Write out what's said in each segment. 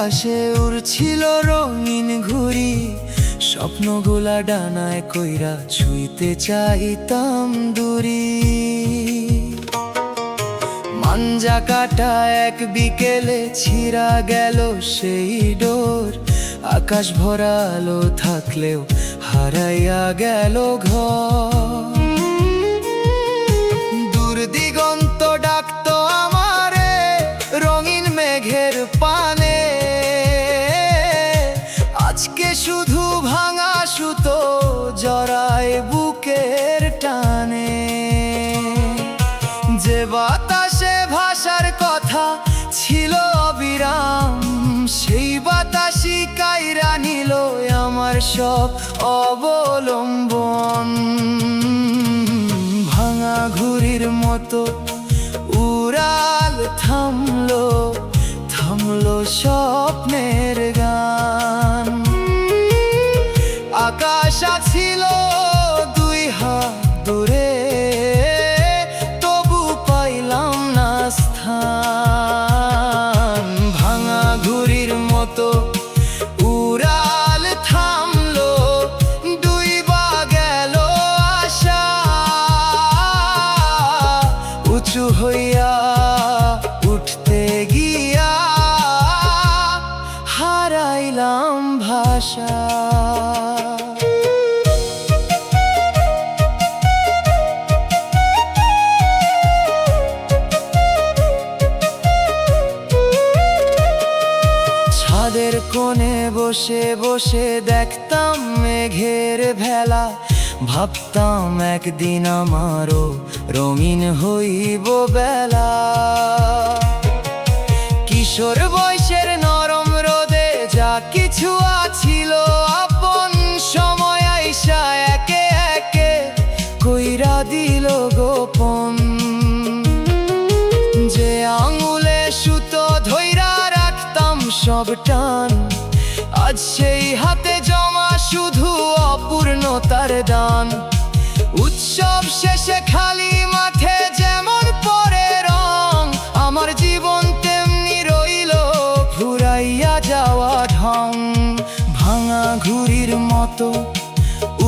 আকাশে উড়ছিল রঙিন ঘুড়ি, স্বপ্নগুলা ডানায় কইরা ছুঁইতে চাইতাম দূরি। মাঞ্জা কাটা এক বিকেলে ছিঁড়া গেল সেই ডোর, আকাশ ভরা আলো থাকলেও হারাইয়া গেল ঘর। দূর দিগন্ত ডাকতো আমারে রঙিন মেঘের পানে, আজকে শুধু ভাঙা সুতো জড়ায় বুকের টানে। যে বাতাসে ভাষার কথা ছিল অবিরাম, সেই বাতাসই কাইরা নিল আমার সব অবলম্বন। ভাঙা ঘুড়ির মতো উড়াল থামলো, থামলো স্বপ্নের গান। আকাশ ছিল দুই হাত দূরে, তবু পাইলাম না স্থান। ভাঙা ঘুড়ির মতো উড়াল থামলো, ডুইবা গেল আশা। উঁচু হইয়া উঠতে গিয়া হারাইলাম ভাষা। ছাদের কোণে বসে বসে দেখতাম মেঘের ভেলা, ভাবতাম একদিন আমারও রঙিন হইব বেলা। কিশোর বয়সের নরম রোদে যা কিছু আছিল আপন, সময় আইসা একে একে কইরা দিল গোপন। যে আঙুলে সুতো ধইরা রাখতাম সব টান, আজ সেই হাতে জমা শুধু অপূর্ণতার দান। উৎসব শেষে খালি মাঠে যেমন পরে রং, আমার জীবন তেমনি রইল ফুরাইয়া যাওয়া ঢং। ভাঙা ঘুড়ির মতো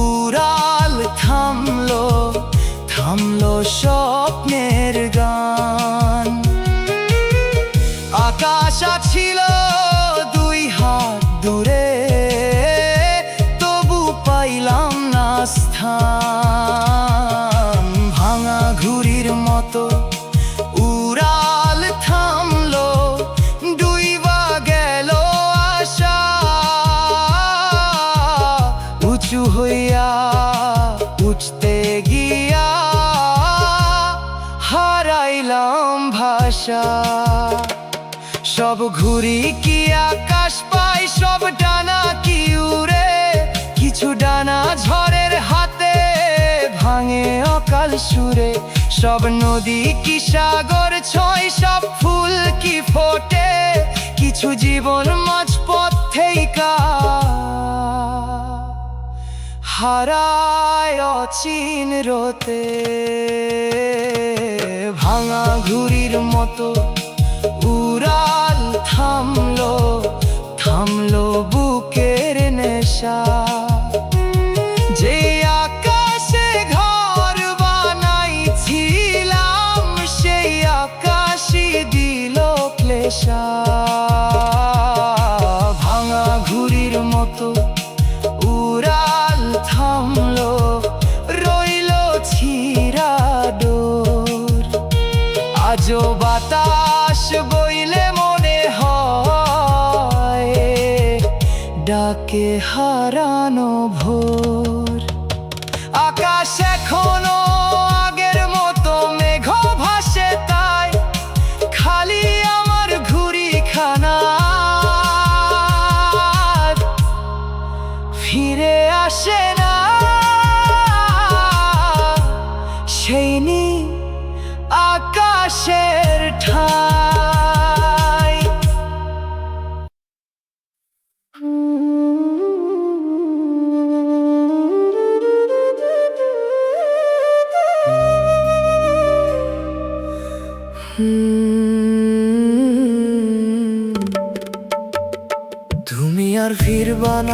উড়াল থামলো, থামলো স্বপ্নের গান। আকাশ ছিল দুই হাত দূরে, তবু পাইলাম না স্থান। ভাঙা ঘুড়ির মতো উড়াল থামলো, ডুইবা গেল আশা। উঁচু হইয়া উঠতে গিয়া হারাইলাম ভাষা। সব ঘুড়ি কি আকাশ পায়, সব ডানা কি উড়ে? কিছু ডানা ঝড়ের হাতে ভাঙে অকাল সুরে। সব নদী কি সাগর ছয়, সব ফুল কি ফোটে? কিছু জীবন মাঝপথ থেইকা হারায় অচিন রতে। ভাঙা ঘুড়ির মতো উড়াল থামলো, থামলো বুকের নেশা। যে আকাশে ঘর বানাইছিলাম, সেই আকাশই দিল ক্লেশা। ভাঙা ঘুড়ির মতো উড়াল থামলো, রইল ছিঁড়া ডোর। আজও বাতাস বইলে মনে হয় ডাকে হারানো ভোর। আকাশ এখনো আগের মতো মেঘ ভাসে, তাই খালি আমার ঘুড়ি খানা ফিরে আসে না। সেই নীল আকাশের ঠাই।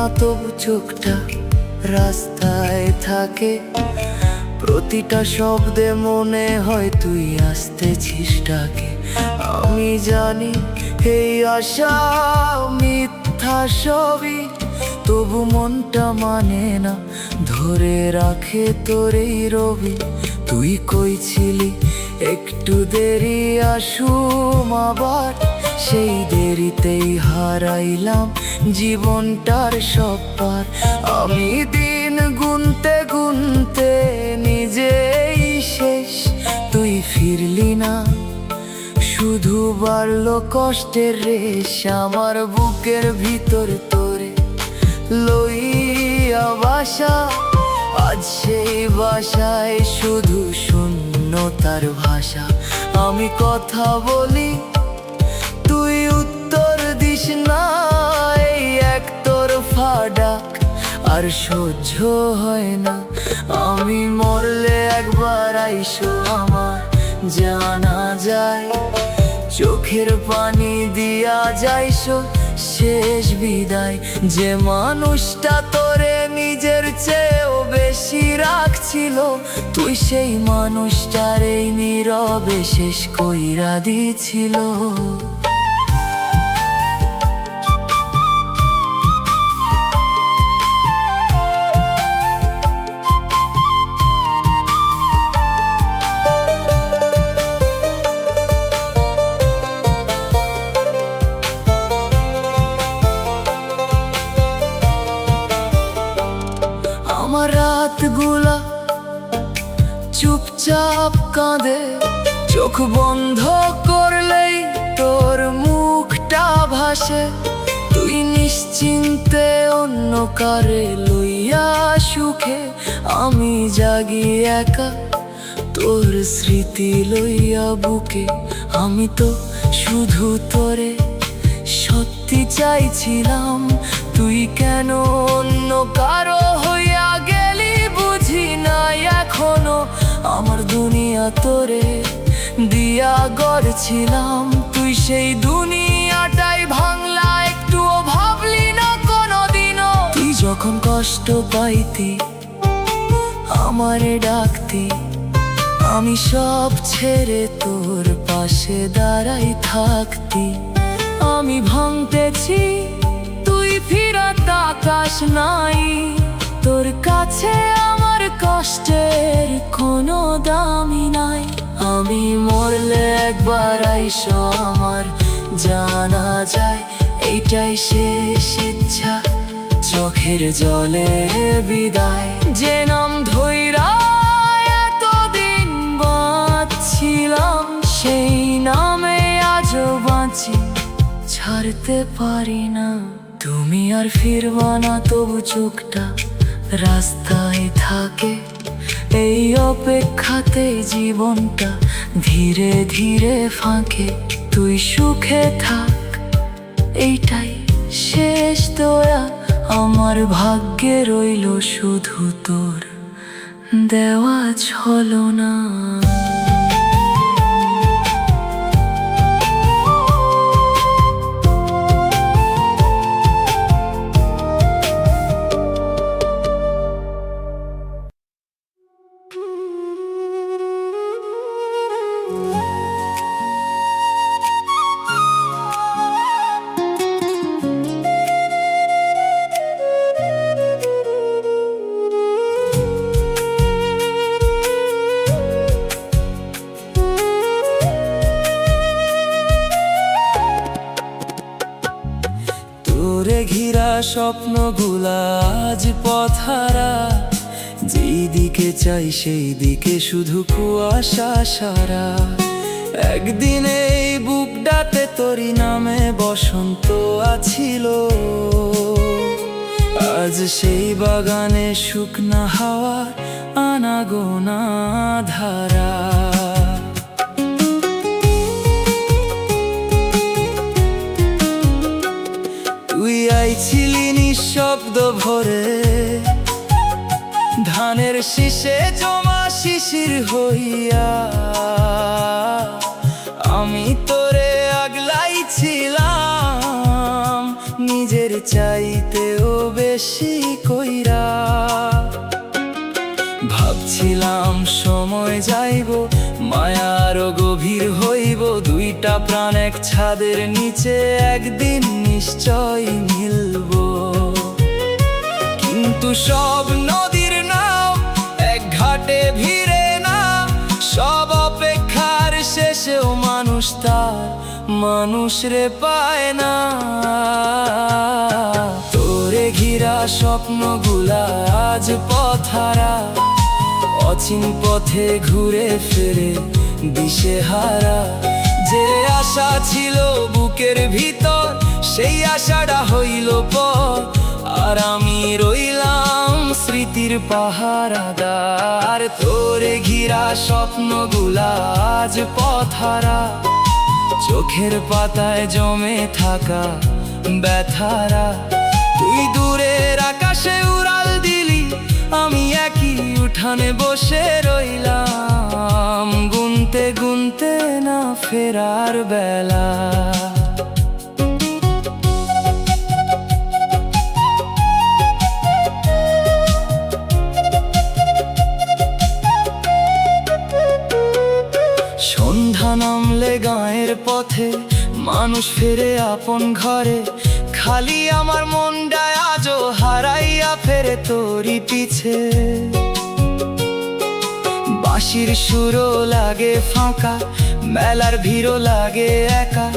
না তবু চোখটা রাস্তায় থাকে। প্রতিটা শব্দে মনে হয় তুই আসতেছিস ডাকে। আমি জানি এই আশা মিথ্যা সবই, তবু মনটা মানে না, ধরে রাখে তোর এই রবি। তুই কইছিলি একটু দেরি আসুম আবার, সেই দেরিতেই হারাইলাম জীবনটার সব পার। আমি দিন গুনতে গুনতে নিজেই শেষ, তুই ফিরলি না, শুধু বাড়লো কষ্টের রেশ। আমার বুকের ভিতর তোরে লইয়া বাসা, আজ সেই বাসায় শুধু শূন্যতার ভাষা। আমি কথা বলি তুই উত্তর দিস না, এই একতরফা ডাক আর সহ্য হয় না। আমি মরলে একবার আইসো আমার জানা যায়, চোখের পানি দিয়া যাইসো শেষ বিদায়। যে মানুষটা তোরে নিজের চেয়েও বেশি রাখছিল, তুই সেই মানুষটার এই নীরবে শেষ কইরা দিছিল। আমার রাতগুলা চুপচাপ কাঁদে, চোখ বন্ধ করলেই তোর মুখটা ভাসে। তুই নিশ্চিন্তে অন্য কারে লইয়া সুখে, আমি জাগি একা তোর স্মৃতি লইয়া বুকে। আমি তো শুধু তোরে সত্যি চাইছিলাম, তুই কেন অন্য কারো হইয়া গেলি বুঝি নাই এখনো। আমার দুনিয়া তোরে দিয়া গড়ছিলাম, তুই সেই দুনিয়াটাই ভাঙলা, একটুও ভাবলি না কোনোদিনও। তুই যখন কষ্ট পাইতি আমারে ডাকতি, আমি সব ছেড়ে তোর পাশে দাঁড়াই থাকতি। আমি ভাঙতেছি তুই ফিরাত আকাশ নাই, তোর কাছে আমার কষ্টের কোনো দামই নাই। আমি মরলে একবার আইসো আমার জানা যায়, এইটাই শেষ ইচ্ছা, চোখের জলে বিদায়। যে নাম ধইরা এতদিন বাঁচছিলাম, সেই নামে আজও বাঁচি, ছাড়তে পারি না। তুমি আর ফিরবা না তবু চোখটা রাস্তায় থাকে, এই অপেক্ষাতে জীবনটা ধীরে ধীরে ফাঁকে। তুই সুখে থাক, এইটাই শেষ দয়া, আমার ভাগ্যে রইল শুধু তোর দেওয়া ছলনা। তোরে ঘিরা স্বপ্নগুলা আজ পথহারা, যেই দিকে চাই সেই দিকে শুধু কুয়াশা সারা। একদিন এই বুকটাতে তোরি নামে বসন্ত আছিল, আজ সেই বাগানে শুকনা হাওয়া আনাগোনা ধারা। তুই আইছিলি নিঃশব্দ ভরে, ধানের শীষে জমা শিশির হইয়া। আমি তোরে আগলাইছিলাম নিজের চাইতেও বেশি কইরা। ভাবছিলাম সময় যাইব, মায়ারও গভীর হইব, দুইটা প্রাণ এক ছাদের নিচে একদিন নিশ্চয় মিলব। কিন্তু সব নদীর নাও এক ঘাটে ভিড়ে না, সব অপেক্ষার শেষেও মানুষ তার মানুষ রে পায় না। তোরে ঘিরা স্বপ্নগুলা আজ পথহারা, অচিন পথে ঘুরে ফিরে দিশেহারা। যে আশা ছিল বুকের ভিতর, সেই আশাটা হইল পর, আর আমি রইলাম স্মৃতির পাহারাদার। তোরে ঘিরা স্বপ্নগুলা আজ পথহারা, চোখের পাতায় জমে থাকা ব্যথারা। তুই দূরের আকাশে উড়াল দিলি, আমি একই উঠানে বসে রইলাম, গুনতে গুনতে না ফেরার বেলা। সন্ধ্যা নামলে গাঁয়ের পথে মানুষ ফেরে আপন ঘরে, খালি আমার মনটা আজও হারাইয়া ফেরে তোরই পিছে। বাঁশির সুরও লাগে ফাঁকা, মেলার ভিড়ও লাগে একা,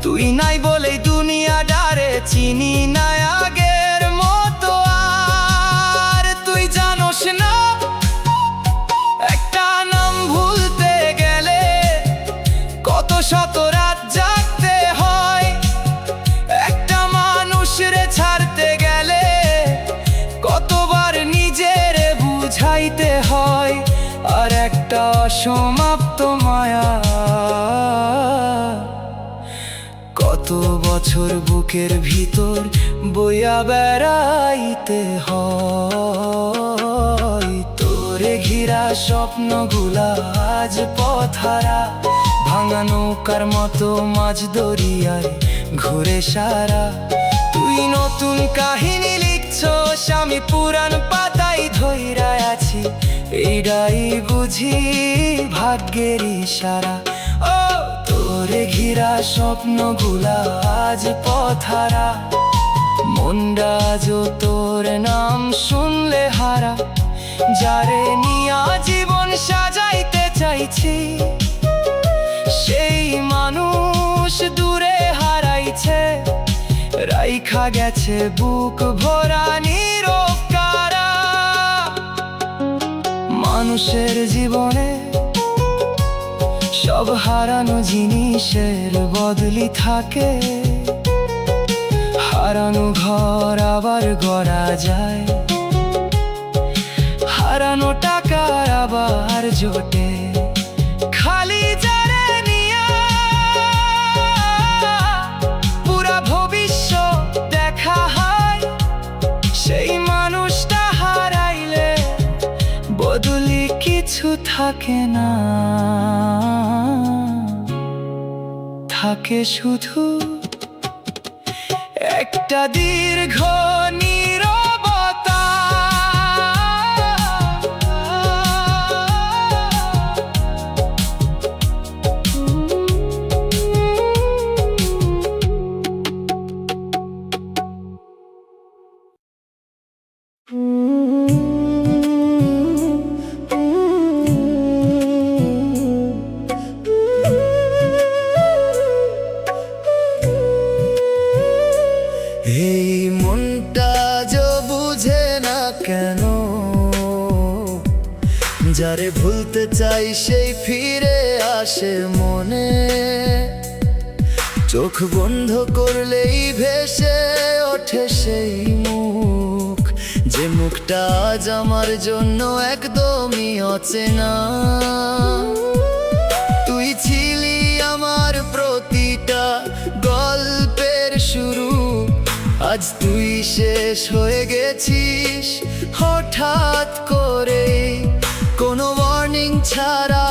তুই নাই বলেই দুনিয়া ডারে চিনি না আগের মতো আর। তুই জানোস না একটা নাম ভুলতে গেলে কত শত রাত জাগতে হয়, একটা মানুষ রে ছাড়তে গেলে কতবার নিজের বুঝাইতে হয়, আর একটা অসমাপ্ত মায়া কত বছর বুকের ভিতর বইয়া বেড়াইতে হয়। তোরে ঘিরা স্বপ্নগুলা আজ পথহারা, ভাঙা নৌকার মতো মাঝ দরিয়ায় ঘুরে সারা। তুই নতুন কাহিনী লিখছস, আমি পুরান পাতায় ধইরা আছি, এইটাই বুঝি ভাগ্যের ইশারা। ও তোরে ঘিরা স্বপ্নগুলা আজ পথহারা, মনটা আজও তোর নাম শুনলে হারা। যারে নিয়া জীবন সাজাইতে চাইছি, সেই মানুষ দূরে হারাইছে, রাইখা গেছে বুক ভরা নীরব কারা। মানুষের জীবনে সব হারানো জিনিসের বদলি থাকে, হারানো ঘর আবার গড়া যায়, হারানো টাকা আবার জোটে। খালি যারে নিয়া পুরা ভবিষ্যৎ দেখা হয়, সেই মানুষটা হারাইলে বদলি কিছু থাকে না, থাকে শুধু একটা দীর্ঘ নীরবতা। এই মনটা যো বুঝে না কেন, যারে ভুলতে চাই সেই ফিরে আসে মনে। চোখ বন্ধ করলেই ভেসে ওঠে সেই মুখ, যে মুখটা আজ আমার জন্য একদমই অচেনা। তুই ছিলি আমার প্রতিটা গল্পের শুরু, আজ তুই শেষ হয়ে গেছিস হঠাৎ করে, কোনো ওয়ার্নিং ছাড়া,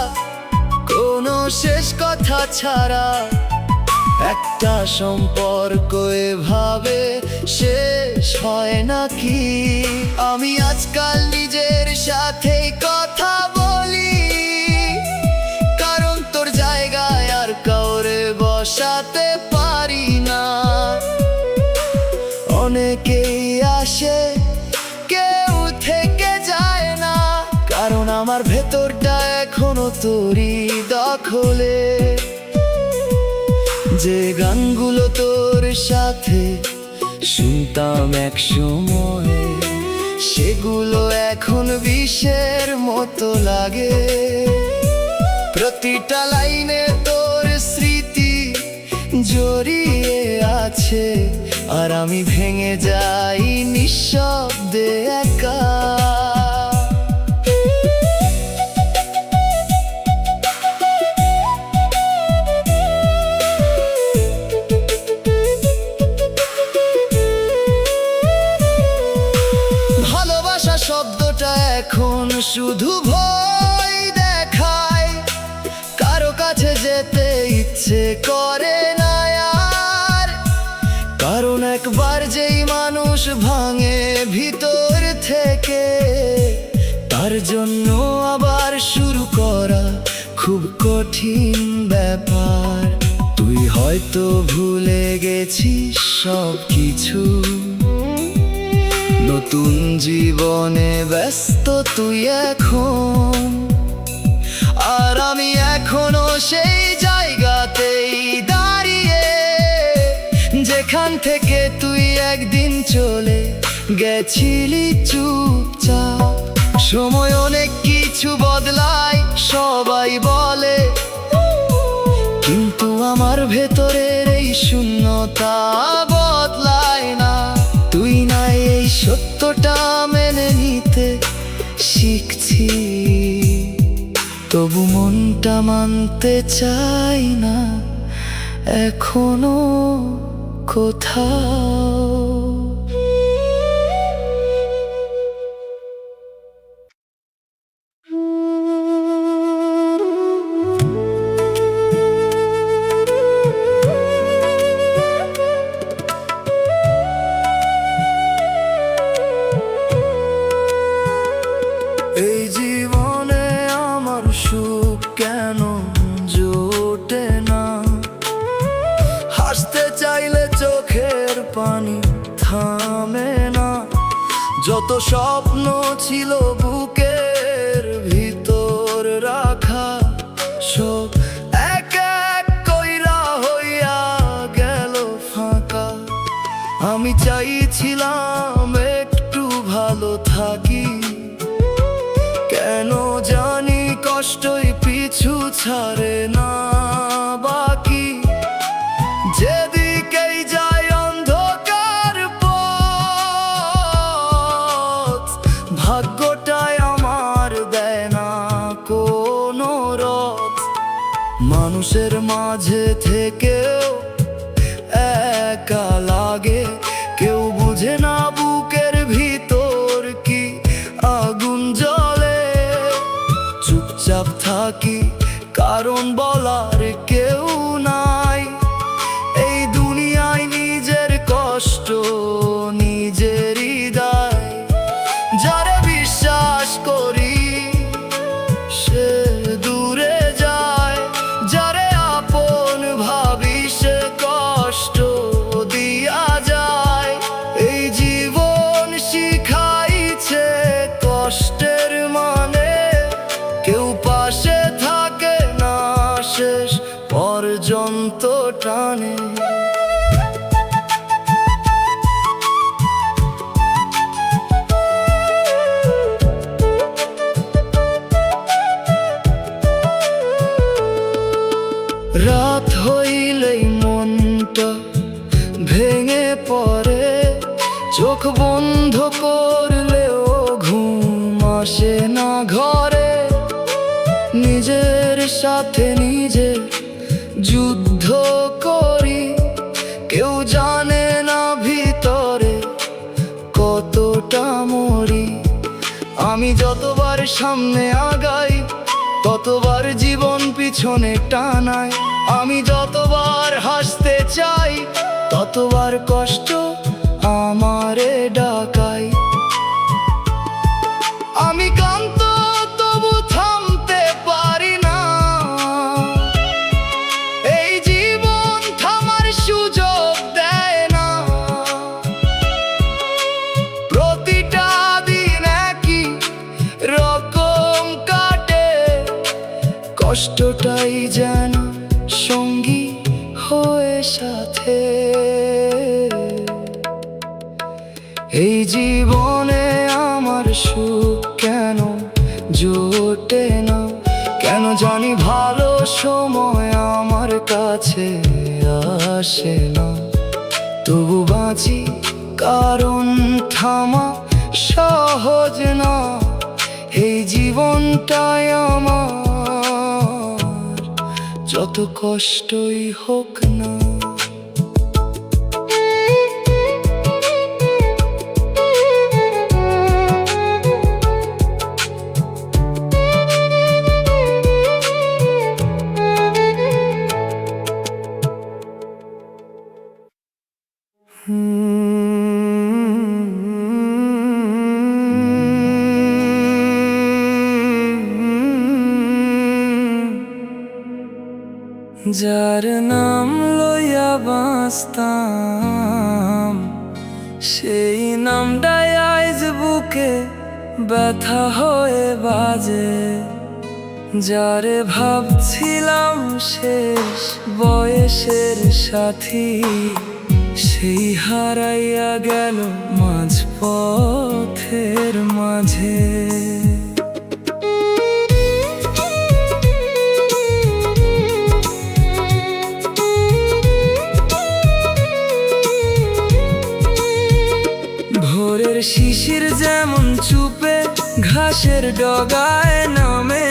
কোনো শেষ কথা ছাড়া। একটা সম্পর্ক এভাবে শেষ হয় নাকি? আমি আজকাল নিজের সাথেই কথা বলি, কারণ তোর জায়গায় আর কাউরে বসাতে পারি না। অনেকেই আসে, কেউ থেকে যায় না, কারণ আমার ভেতরটা এখনো তোরই দখলে। যে গানগুলো তোর সাথে শুনতাম এক সময়, সেগুলো এখন বিষের মতো লাগে। প্রতিটা লাইনে তোর স্মৃতি জড়িয়ে আছে, আর আমি ভেঙে যাই নিঃশব্দে একা। ভালোবাসা শব্দটা এখন শুধু ভয় দেখায়, কারো কাছে যেতে ইচ্ছে করে না আর। কারণ একবার যেই মানুষ ভাঙে ভিতর থেকে, তার জন্য আবার শুরু করা খুব কঠিন ব্যাপার। তুই হয়তো ভুলে গেছিস সব কিছু, নতুন জীবনে ব্যস্ত তুই এখন, আর আমি এখনো সেই জায়গাতেই দাঁড়িয়ে, যেখান থেকে তুই একদিন চলে গেছিলি চুপচাপ। সময় অনেক কিছু বদলায় সবাই বলে, কিন্তু আমার ভেতরের এই শূন্যতা বদলায় না। তুই নাই এই সত্যটা মেনে নিতে শিখছি, তবু মনটা মানতে চাই না এখনো কোথাও। এই জীবনে আমার সুখ কেন জোটে না? হাসতে চাইলে চোখের পানি থামে না। যত স্বপ্ন ছিল বুকের ভিতর রাখা, সব এক এক কইরা হইয়া গেল ফাঁকা। আমি চাইছিলাম একটু ভালো থাকি, কেন জানি কষ্টই পিছু ছাড়ে না বাকি। যেদিকেই যায় অন্ধকার পথ, ভাগ্যটাই আমার দেয় না কোনো রথ। মানুষের মাঝে থেকেও একা লাগে, কেউ বুঝে না বুকের ভিতর কি আগুন জ্বলে। চুপচাপ থাকি কারণ বলার কেউ নাই, এই দুনিয়ায় নিজের কষ্ট নিজেরই দায়। যারে বিশ্বাস করি সে দূরে যায়, যারে আপন ভাবি সে কষ্ট দিয়া যায়। এই জীবন শিখাইছে কষ্টের মানে, কেউ পাশে থাকে না শেষ পর্যন্ত টানে। রাত হইলেই মনটা ভেঙে পড়ে, চোখ বন্ধ করলেও ঘুম আসে না ঘরে। নিজের সাথে নিজে যুদ্ধ করি, কেউ জানে না ভিতরে কতটা মরি। আমি যতবার সামনে আগাই, ততবার জীবন পিছনে টানায়। আমি যতবার হাসতে চাই, ততবার কষ্ট আমারে ডাকাই। আমি ক্লান্ত তবু থামতে পারি না, এই জীবন থামার সুযোগ দেয় না। প্রতিটা দিন একই রকম কাটে, কষ্টটাই যেন সঙ্গী হয়ে সাথে। এই জীবনে আমার সুখ কেন জোটে না, কেন জানি ভালো সময় আমার কাছে আসে না। তবু বাঁচি কারণ থামা সহজ না, এই জীবনটাই আমার যত কষ্টই হোক না। যার নাম লইয়া বাঁচতাম, সেই নামটাই আজ বুকে ব্যথা হয়ে বাজে। যারে ভাবছিলাম শেষ বয়সের সাথী, সেই হারাইয়া গেল মাঝ পথের মাঝে। ভোরের শিশির যেমন চুপে ঘাসের ডগায় নামে,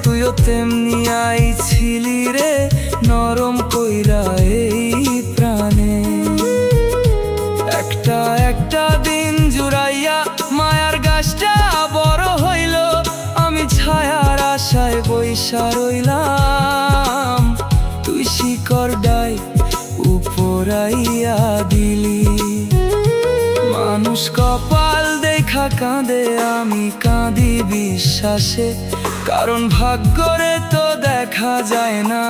তুইও তেমনি আইছিলি রে নরম কইরা এই প্রাণে। একটা একটা দিন জুড়াইয়া মায়ার গাছটা বড় হইল, আমি ছায়ার আশায় বইসা রইলাম। তুই শিকড় ডাই উপরাইয়া দিলি, মানুষ কপাল দেখা কাঁদে, আমি কাঁদি বিশ্বাসে। কারণ ভাগ্যরে তো দেখা যায় না,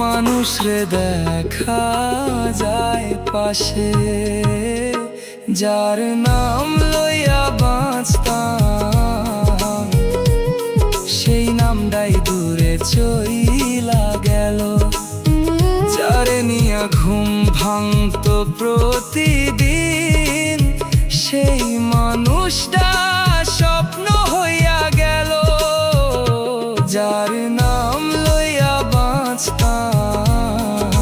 মানুষ রে দেখা যায় পাশে। যার নাম লইয়া বাঁচতাম, সেই নামটাই দূরে চইলা গেল। যারে নিয়া ঘুম ভাঙতো প্রতিদিন, সেই মানুষটা স্বপ্ন হইয়া গেল। যার নাম লইয়া বাঁচতাম,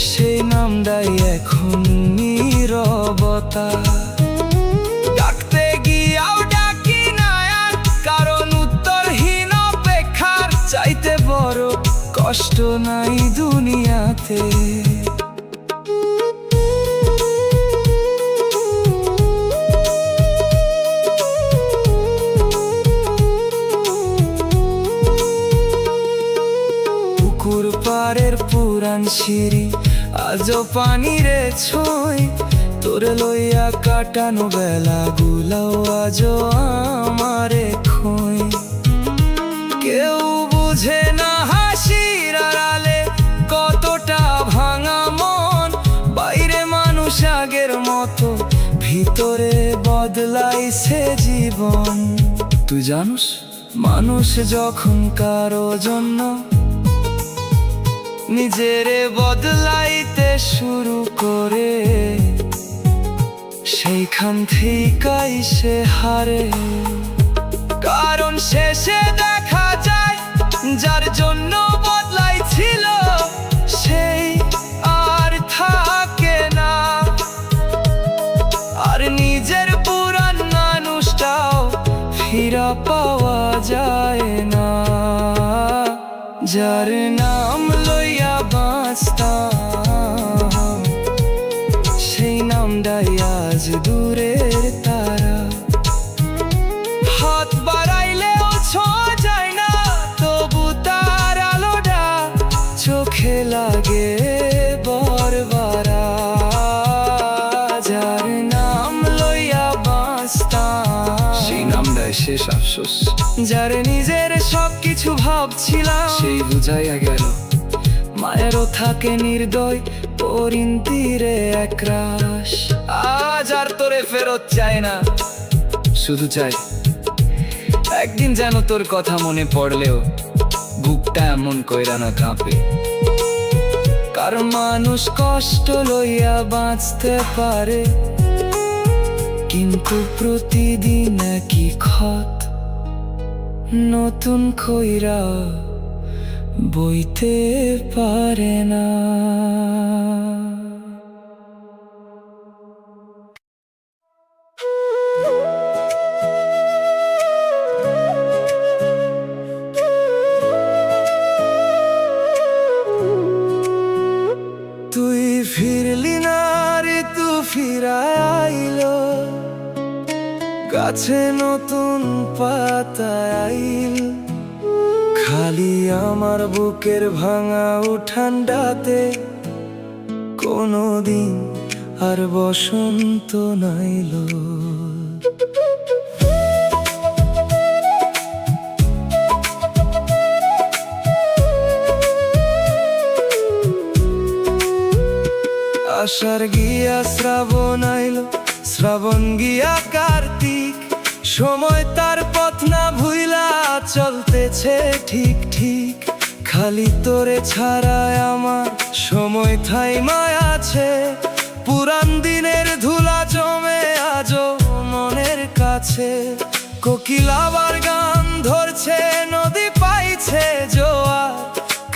সেই নামটাই এখন নীরবতা। ডাকতে গিয়াও ডাকি না আর, কারণ উত্তরহীন অপেক্ষার চাইতে বড় কষ্ট নাই দুনিয়াতে। পুকুর পাড়ের পুরান সিঁড়ি আজও পানিরে ছোঁয়, তোরে লইয়া কাটানো বেলা গুলাও আজও আমারে খোঁয়। কেউ বুঝে না হাসির আড়ালে কতটা ভাঙা মন, বাইরে মানুষ আগের মতো, ভিতরে বদলাইছে জীবন। তুই জানোস, মানুষ যখন কারো জন্য নিজেরে বদলাইতে শুরু করে, সেইখান থেকেই সে হারে। কারণ শেষে দেখা যায় যার জন্য বদলাইছিল, সেই আর থাকে না। আর নিজের পুরান মানুষটাও ফিরা পাওয়া যায় না। যার নাম লইয়া বাঁচতাম, সেই নামটাই আজ দূরের তারা। হাত বাড়াইলেও ছোঁয়া যায় না, তবু তার আলোটা চোখে লাগে। শেষ আফসোস। যারে নিজের সবকিছু ভাবছিলাম সেই বুঝাইয়া গেল, মায়েরও থাকে নির্দয় পরিণতিরে একরাশ। আজ আর তোরে ফেরত চাই না, শুধু চাই একদিন যেন তোর কথা মনে পড়লেও বুকটা এমন কইরা না কাঁপে। কারণ মানুষ কষ্ট লইয়া বাঁচতে পারে, কিন্তু প্রতিদিন একই ক্ষত নতুন কইরা বইতে পারে না। তুই ফিরলি না রে, তু ফিরায় আইলো, গাছে নতুন পাতা আইল। খালি আমার বুকের ভাঙা উঠানটাতে কোনোদিন আর বসন্ত নাইলো। আষাঢ় গিয়া শ্রাবণ আইলো, শ্রাবণ গিয়া কার্তিক, সময় তার পথ না ভুইলা চলতেছে ঠিক ঠিক। খালি তোরে ছাড়ায় আমার সময় থাইমায় আছে, পুরান দিনের ধুলা জমে আজও মনের কাছে। কোকিল আবার গান ধরছে, নদী পাইছে জোয়ার,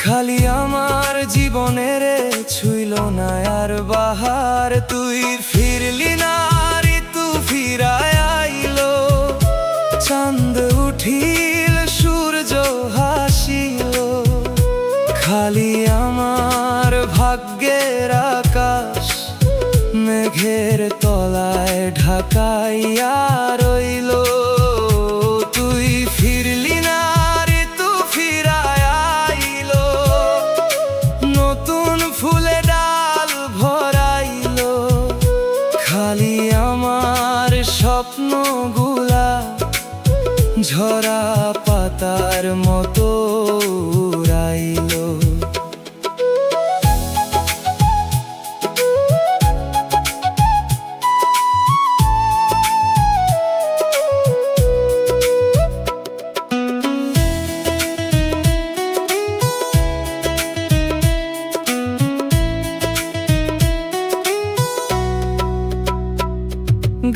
খালি আমার জীবনের ছুইল না আর বাহার। তুই ফিরলি না, ঋতু ফিরায় আইলো, চাঁদ উঠিল, সূর্য হাসিল, খালি আমার ভাগ্যের আকাশ মেঘের তলায় ঢাকাইয়া রইল। তুই ফিরলি না, ঋতু ফিরায় আইলো, নতুন ফুলে ডাল ভরাইলো, খালি আমার স্বপ্নগুলা ঝরা পাতার মতো উড়াইলো।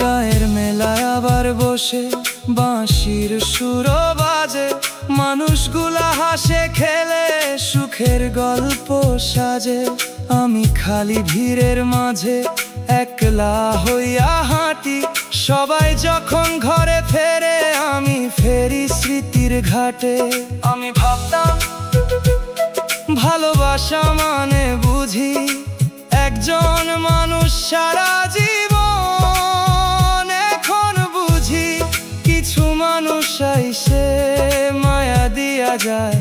গায়ের মেলায় আবার বসে বাঁশির সুর বাজে, মানুষগুলা হাসে খেলে সুখের গল্প সাজে। আমি খালি ভিড়ের মাঝে একলা হইয়া হাঁটি, সবাই যখন ঘরে ফেরে আমি ফেরি স্মৃতির ঘাটে। আমি ভাবতাম ভালোবাসা মানে বুঝি একজন মানুষ সারা জীবন, এখন বুঝি কিছু মানুষ আইসে মায়া দিয়া যায়,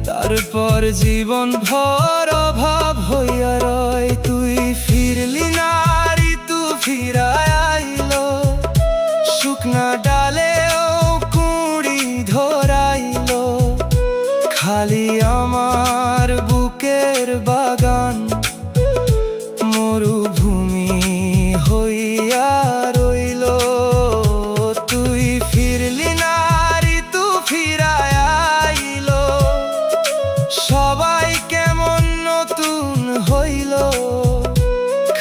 তারপর জীবন ভর অভাব হইয়া রয়। তুই ফিরলি না, ঋতু ফিরায় আইলো, শুকনা ডালেও কুঁড়ি ধরাইলো, খালি আমার বুকের বাগান মরুভূমি হইয়া রইল। তুই ফিরলি না, ঋতু ফিরায় আইলো, সবাই কেমন নতুন হইল,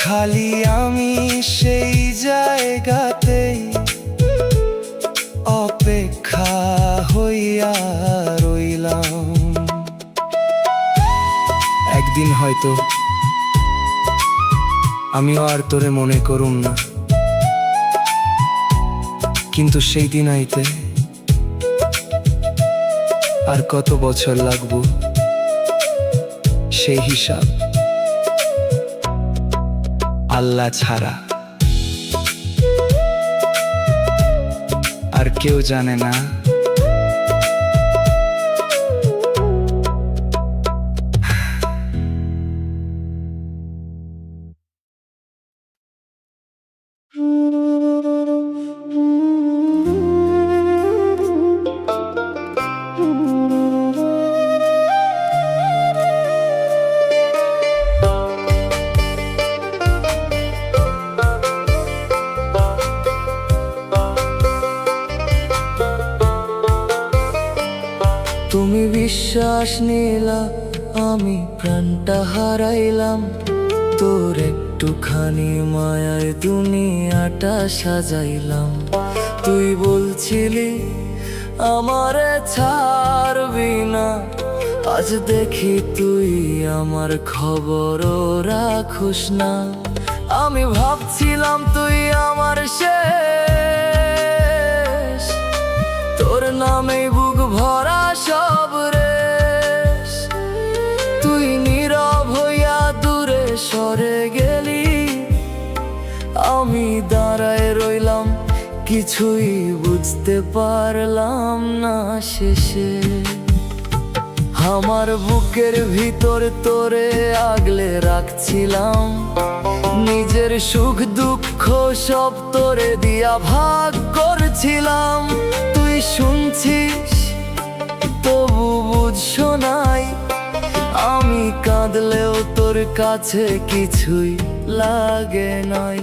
খালি আমি সেই জায়গাতেই অপেক্ষা হইয়া রইলাম। একদিন হয়তো আমিও আর তোরে মনে করুম না, কিন্তু সেই দিন আইতে আর কত বছর লাগবো, সেই হিসাব আল্লাহ ছাড়া আর কেউ জানে না। তুমি বিশ্বাস নিলা, আমি প্রাণটা হারাইলাম। তোর একটুখানি মায়ায় দুনিয়াটা সাজাইলাম। তুই বলছিলি আমারে ছাড়বি না, আজ দেখি তুই আমার খবরও রাখোস না। আমি ভাবছিলাম তুই আমার শেষ, তোর নামে বুক ভরা সব রেশ। তুই নীরব হইয়া দূরে সরে গেলি, আমি দাঁড়ায় রইলাম, কিছুই বুঝতে পারলাম না শেষে। আমার বুকের ভিতর তোরে আগলে রাখছিলাম, নিজের সুখ দুঃখ সব তোরে দিয়া ভাগ করছিলাম। তুই শুনছিস তবু বুঝছো নাই, আমি কাঁদলেও তোর কাছে কিছুই লাগে নাই।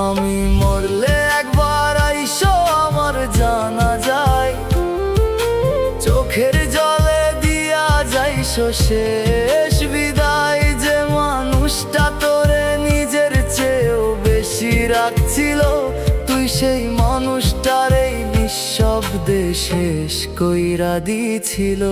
আমি মরলে একবার আইসো আমার জানা যায়, চোখের জলে দিয়া যাইসো শেষ বিদায়। যে মানুষটা তোরে নিজের চেয়েও বেশি রাখছিল, তুই সেই মানুষটারেই নিঃশব্দে শেষ কইরা দিছিল।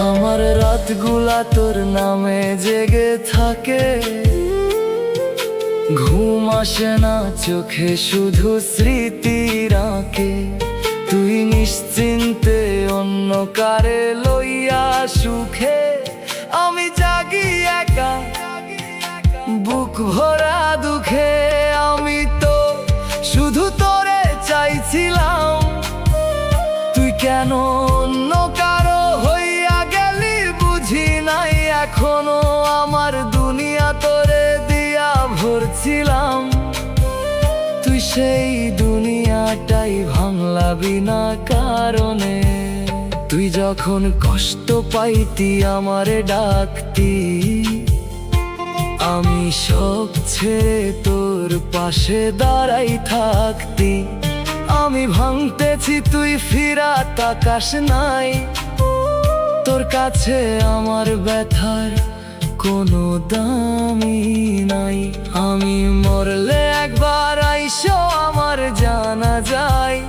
আমার রাতগুলা তোর নামে জেগে থাকে, ঘুম আসে না চোখে, শুধু স্মৃতির আঁকে। তুই নিশ্চিন্তে অন্য কারে লইয়া সুখে, আমি জাগি একা বুক ভরা দুঃখে। আমি তো শুধু তোরে চাইছিলাম, তুই কেন অন্য কারো হইয়া গেলি বুঝি নাই। এখনো আমার দুনিয়া তোরে দিয়া ভরছিলাম, তুই সেই দুনিয়াটাই ভাঙলা বিনা কারণে। তুই যখন কষ্ট পাইতি আমারে ডাকতি, আমি সব ছেড়ে তোর পাশে দাঁড়াই থাকতি। আমি ভাঙতেছি তুই ফিরা তাকাস নাই, তোর কাছে আমার ব্যথার কোনো দামই নাই। আমি মরলে একবার আইসো আমার জানা যায়,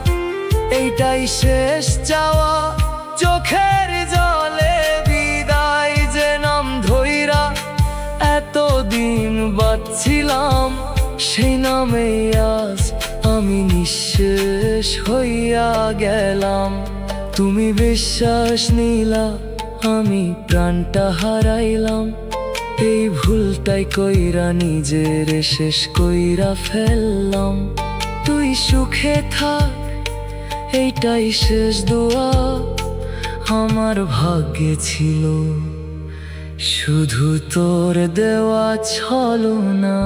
এইটাই শেষ চাওয়া, চোখের জলে বিদায়। যে নাম ধইরা এতদিন বাঁচছিলাম, সেই নামে আজ আমি নিঃশেষ হইয়া গেলাম। তুমি বিশ্বাস নিলা, আমি প্রাণটা হারাইলাম। এই ভুলটাই কইরা নিজের শেষ কইরা ফেললাম। তুই সুখে থাক, এইটাই শেষ দোয়া আমার ভাগ্যে ছিল, শুধু তোর দেওয়া ছলনা।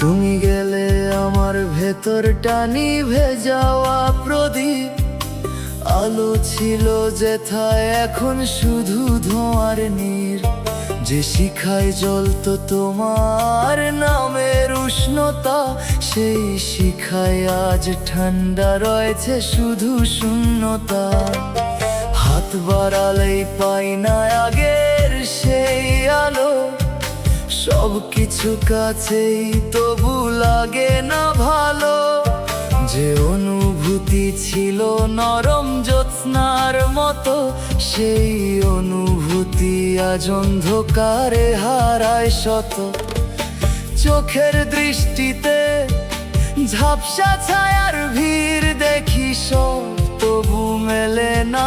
তুমি গেলে আমার ভেতরটা নিভে যাওয়া প্রদীপ, আলো ছিল যেথায় এখন শুধু ধোঁয়ার নীর। যে শিখায় জ্বলতো তোমার নামের উষ্ণতা, সেই শিখায় আজ ঠান্ডা রয়েছে শুধু শূন্যতা। হাত বাড়ালেই পাই না আগের সেই আলো, সব কিছু কাছেই তবু লাগে না ভালো। যে অনুভূতি ছিল নরম জ্যোৎস্নার মতো, সেই অনুভূতি আজ অন্ধকারে হারায় শত। চোখের দৃষ্টিতে ঝাপসা ছায়ার ভিড় দেখ সব তবু মেলে না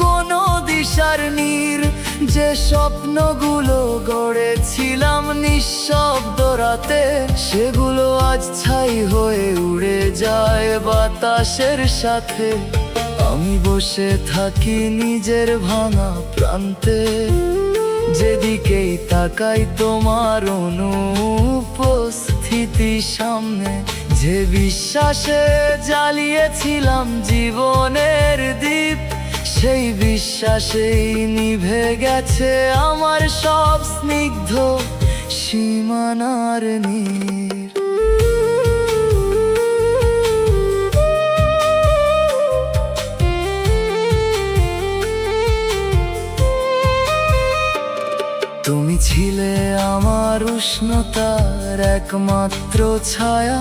কোনো দিশার নীর। যে স্বপ্নগুলো গড়েছিলাম নিঃশব্দ রাতে, সেগুলো আজ ছাই হয়ে উড়ে যায় বাতাসের সাথে। আমি বসে থাকি নিজের ভাঙা প্রান্তে, যেদিকেই তাকাই তোমার অনুপস্থিতি সামনে। যে বিশ্বাসে জ্বালিয়েছিলাম জীবনের দীপ, সেই বিশ্বাসেই নিভে গেছে আমার সব স্নিগ্ধ সীমানার নীর। তুমি ছিলে আমার উষ্ণতার একমাত্র ছায়া,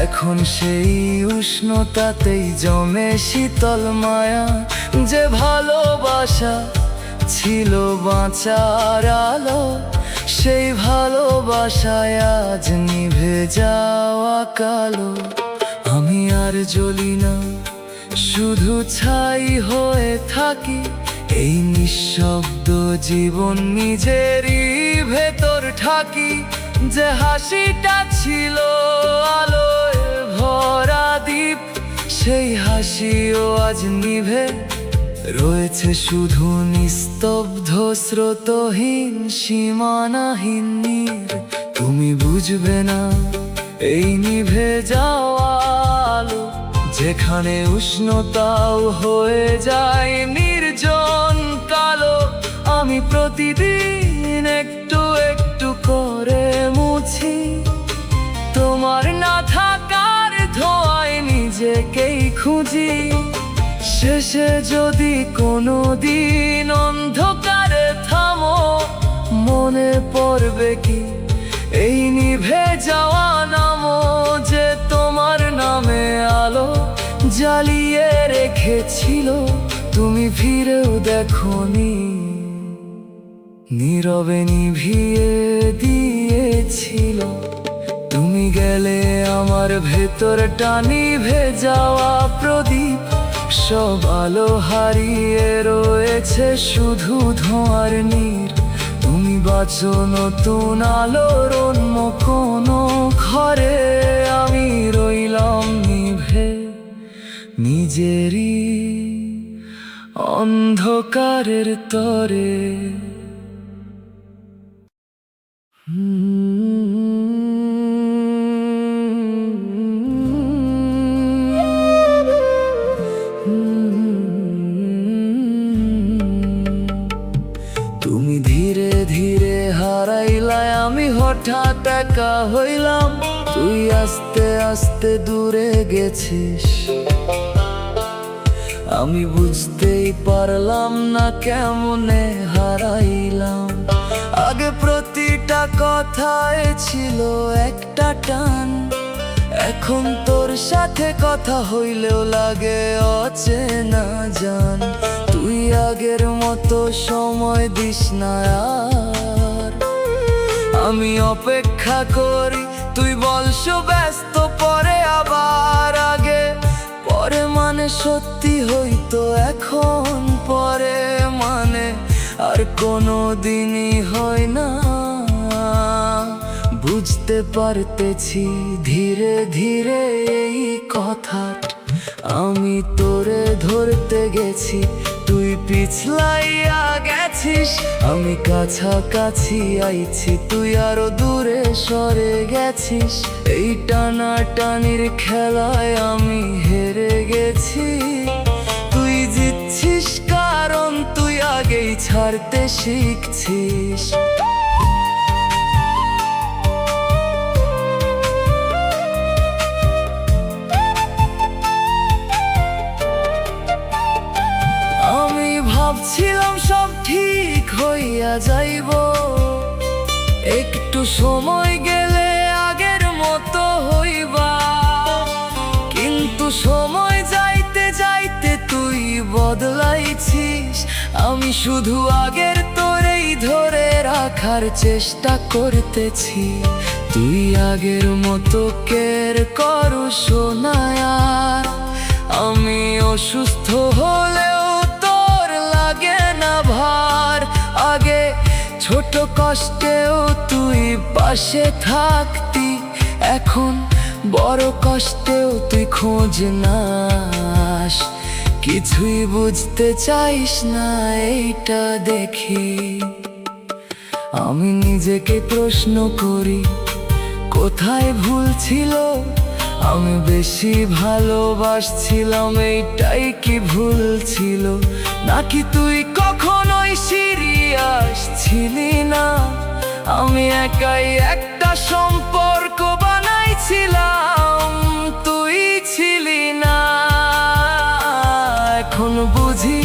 এখন সেই উষ্ণতাতেই জমে শীতল মায়া। যে ভালোবাসা ছিল বাঁচার আলো, সেই ভালোবাসায় আজ নিভে যাওয়া কালো। আমি আর জ্বলি না, শুধু ছাই হয়ে থাকি। এই নিঃশব্দ জীবন নিজেরই ভেতর ঢাকি। যে হাসিটা ছিল আলোয় ভরা দ্বীপ, সেই হাসিও আজ নিভে রয়েছে শুধু নিস্তব্ধ স্রোতহীন সীমানাহীন নীর। তুমি বুঝবে না এই নিভে যাওয়া আলো, যেখানে উষ্ণতাও হয়ে যায় নির্জন কালো। আমি প্রতিদিন একটু একটু করে মুছি তোমার না থাকার ধোঁয়ায় নিজেকেই খুঁজি। শেষে যদি কোনো দিন অন্ধকারে থামো, মনে পড়বে কি এই নিভে যাওয়া নামো। যে তোমার নামে আলো জ্বালিয়ে রেখেছিল, তুমি ফিরেও দেখোনি, নীরবে নিভিয়ে দিয়েছিল। তুমি গেলে আমার ভেতরটা নিভে যাওয়া প্রদীপ, সব আলো হারিয়ে রয়েছে শুধু ধোঁয়ার নীর। তুমি বাঁচো নতুন আলোর অন্য কোনো ঘরে, আমি রইলাম নিভে নিজেরই অন্ধকারের তরে। তুমি ধীরে ধীরে হারাইলাই, আমি হঠাৎ একা হইলাম। তুই আস্তে আস্তে দূরে গেছিস, আমি বুঝতেই পারলাম না কেমনে হারাইলাম। আগে প্রতিটা কথায় ছিল একটা টান, এখন তোর সাথে কথা হইলেও লাগে অচেনা জান। তুই আগের মতো সময় দিস না আর, আমি অপেক্ষা করি তুই বলছো ব্যস্ত, পরে আবার আগে। পরে মানে সত্যি হইতো, এখন পরে মানে আর কোনো দিনই হয় না। বুঝতে পারতেছি ধীরে ধীরে এই কথা, আমি তোরে ধরতে গেছি, তুই পিছলাইয়া গেছিস। আমি কাছাকাছি আইছি, তুই আরো দূরে সরে গেছিস। এই টানাটানির খেলায় আমি হেরে গেছি। তুই জিতছিস কারণ তুই আগেই ছাড়তে শিখছিস। ভাবছিলাম সব ঠিক হইয়া যাইব, একটু সময় গেলে আগের মতো হইবা। কিন্তু সময় যাইতে যাইতে তুই বদলাইছিস। আমি শুধু আগের তোরেই ধরে রাখার চেষ্টা করতেছি। তুই আগের মতো কের করো সোনায়ার, আমি অসুস্থ হলেও তোর লাগে না ভার। আগে ছোট কষ্টেও তুই পাশে থাকতি, এখন বড় কষ্টেও তুই খোঁজ নাস। কিছুই বুঝতে চাইস না এইটা দেখি। আমি নিজেকে প্রশ্ন করি, কোথায় ভুল ছিল? আমি বেশি ভালোবাসছিলাম, এইটাই কি ভুল ছিল? নাকি তুই কখনোই সিরিয়াস ছিলি না? আমি একাই একটা সম্পর্ক বানাইছিলাম, তুই ছিলি না। এখন বুঝি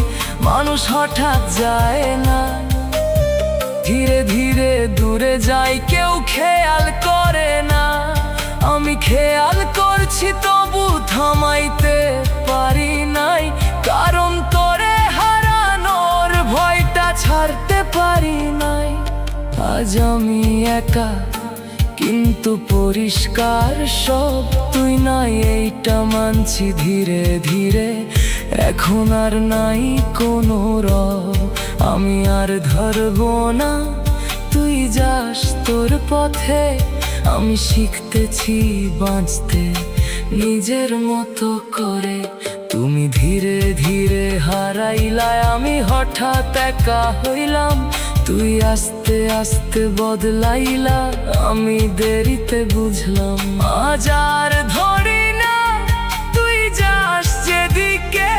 মানুষ হঠাৎ যায় না, ধীরে ধীরে দূরে যায়, কেউ খেয়াল করে না। আমি খেয়াল করছি তবু থামাইতে পারি নাই, কারণ তোরে হারানোর ভয়টা ছাড়তে পারি নাই। আজ আমি একা, কিন্তু পরিষ্কার সব তুই নাই, এইটা মানছি ধীরে ধীরে। এখন আর নাই কোনো রব, আমি আর ধরবো না। তুই যাস তোর পথে, আমি শিখতেছি বাঁচতে নিজের মতো করে। তুমি ধীরে ধীরে হারাইলায়, আমি হঠাৎ একা হইলাম। তুই আস্তে আস্তে বদলাইলা, আমি দেরিতে বুঝলাম। আজ আর ধরি না তুই যাস যেদিকে,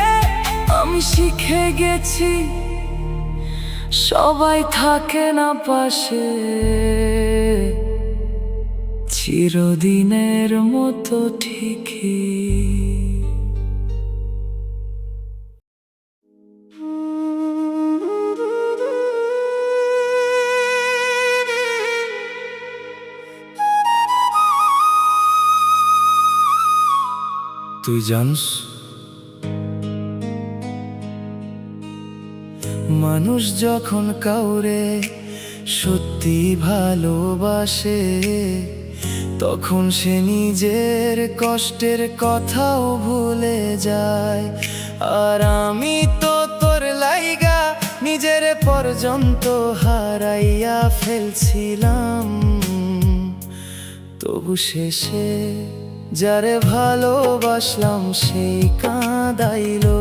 আমি শিখে গেছি সবাই থাকে না পাশে চিরদিনের মতো ঠিকই। তুই জানিস, মানুষ যখন কাউরে সত্যি ভালোবাসে, তখন সে নিজের কষ্টের কথাও ভুলে যায়। আর আমি তো তোর লাইগা নিজের পর্যন্ত হারাইয়া ফেলছিলাম, তবু শেষে যারে ভালোবাসলাম সেই কাঁদাইলো।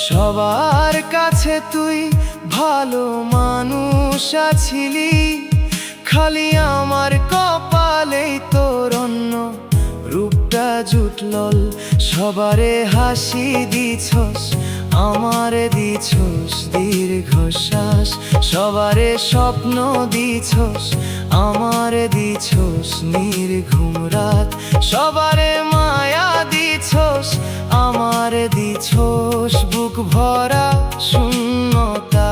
সবার কাছে তুই ভালো মানুষ আছিলি, খালি আমার কপালেই তোর অন্য রূপটা জুটল। সবারে হাসি দিছস, আমারে দিছস দীর্ঘশ্বাস। সবারে স্বপ্ন দিছস, আমারে দিছস নির্ঘুম রাত। সবারে মায়া দিছস, আমারে দিছস বুক ভরা শূন্যতা।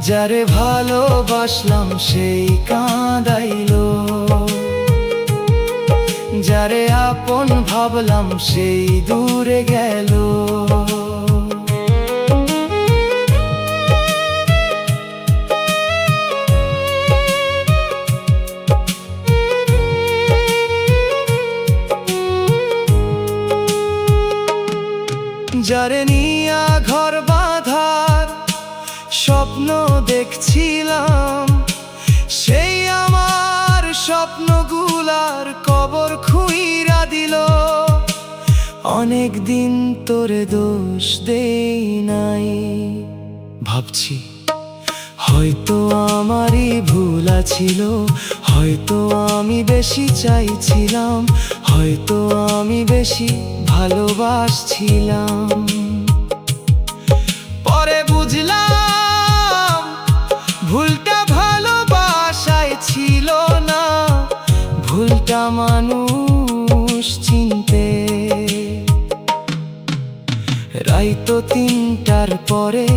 যারে ভালোবাসলাম সেই কাঁদাইলো, যারে আপন ভাবলাম সেই দূরে গেল। যারে নিয়া ঘর বাঁধার স্বপ্ন দেখছিলাম, সেই আমার স্বপ্নগুলার কবর খুইরা দিল। অনেক দিন তোরে দোষ দেই নাই, ভাবছি হয়তো আমারই ভুল ছিল, হয়তো আমি বেশি চাইছিলাম, হয়তো আমি বেশি ভালোবাসছিলাম। পরে বুঝলাম ভুলটা ভালোবাসায় ছিল না, ভুলটা মানুষ চিনতে। রাইতো ৩টার পরে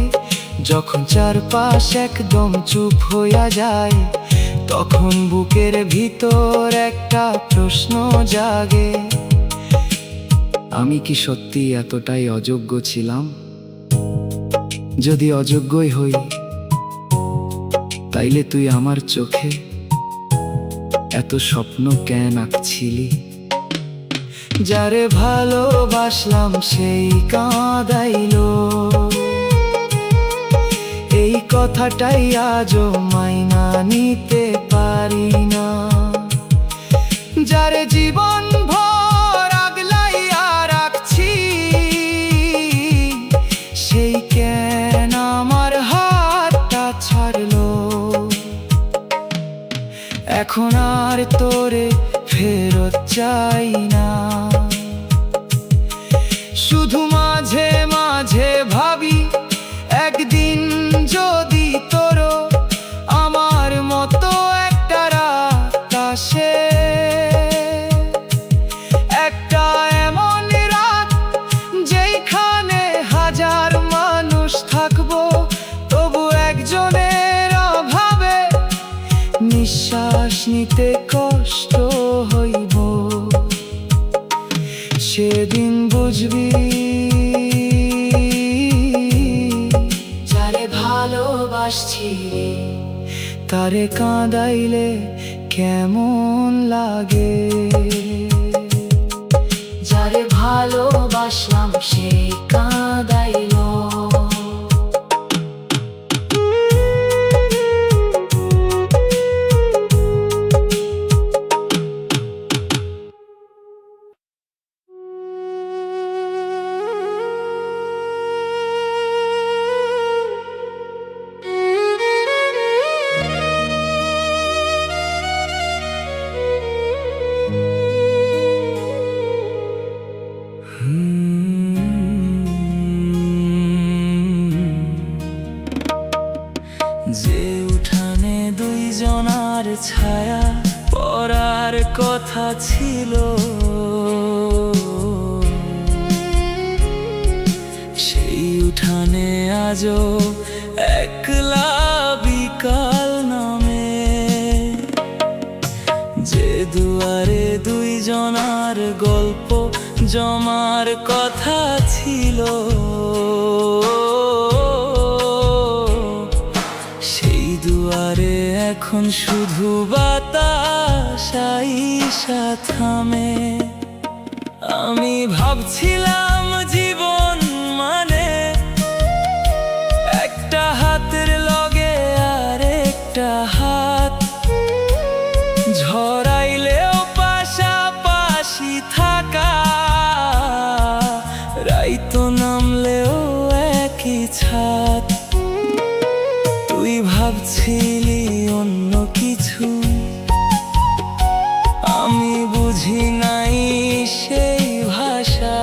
যখন চারপাশ একদম চুপ হইয়া যায়, তখন বুকের ভিতর একটা প্রশ্ন জাগে, আমি কি সত্যি এতটাই অযোগ্য ছিলাম? যদি অযোগ্যই হই, তাইলে তুই আমার চোখে এত স্বপ্ন কেন আঁকছিলি? যারে ভালোবাসলাম সেই কাঁদাইলো, এই কথাটাই আজও মাইনা নিতে পারি না। যারে জীবন ভর আগলাইয়া রাখছি, সেই কেন আমার হাতটা ছাড়লো? এখন আর তোরে ফেরত চাই না, শুধু মাঝে মাঝে ভাবি একদিন যদি তোরও আমার মতো একটা রাত আসে, একটা এমন রাত যেখানে হাজার মানুষ থাকবো, তবু একজনের অভাবে নিঃশ্বাস নিতে কষ্ট হইব। সেদিন বুঝবি, যারে ভালোবাসছিলি তারে কাঁদাইলে কেমন লাগে। যারে ভালোবাসলাম সেই কাঁদাইলো। যে উঠানে দুইজনার ছায়া পড়ার কথা ছিল, সেই উঠানে আজও একলা বিকাল নামে। যে দুয়ারে দুইজনার গল্প জমার কথা ছিল, দুয়ারে এখন শুধু বাতাস আইসা থামে। আমি ভাবছিলাম জীবন মানে একটা হাতের লগে আর একটা হাত, ঝরাইলেও পাশাপাশি থাকা, রাইতো নামলেও একই ছাদ। তুই ভাবছিলি অন্য কিছু, আমি বুঝি নাই সেই ভাষা।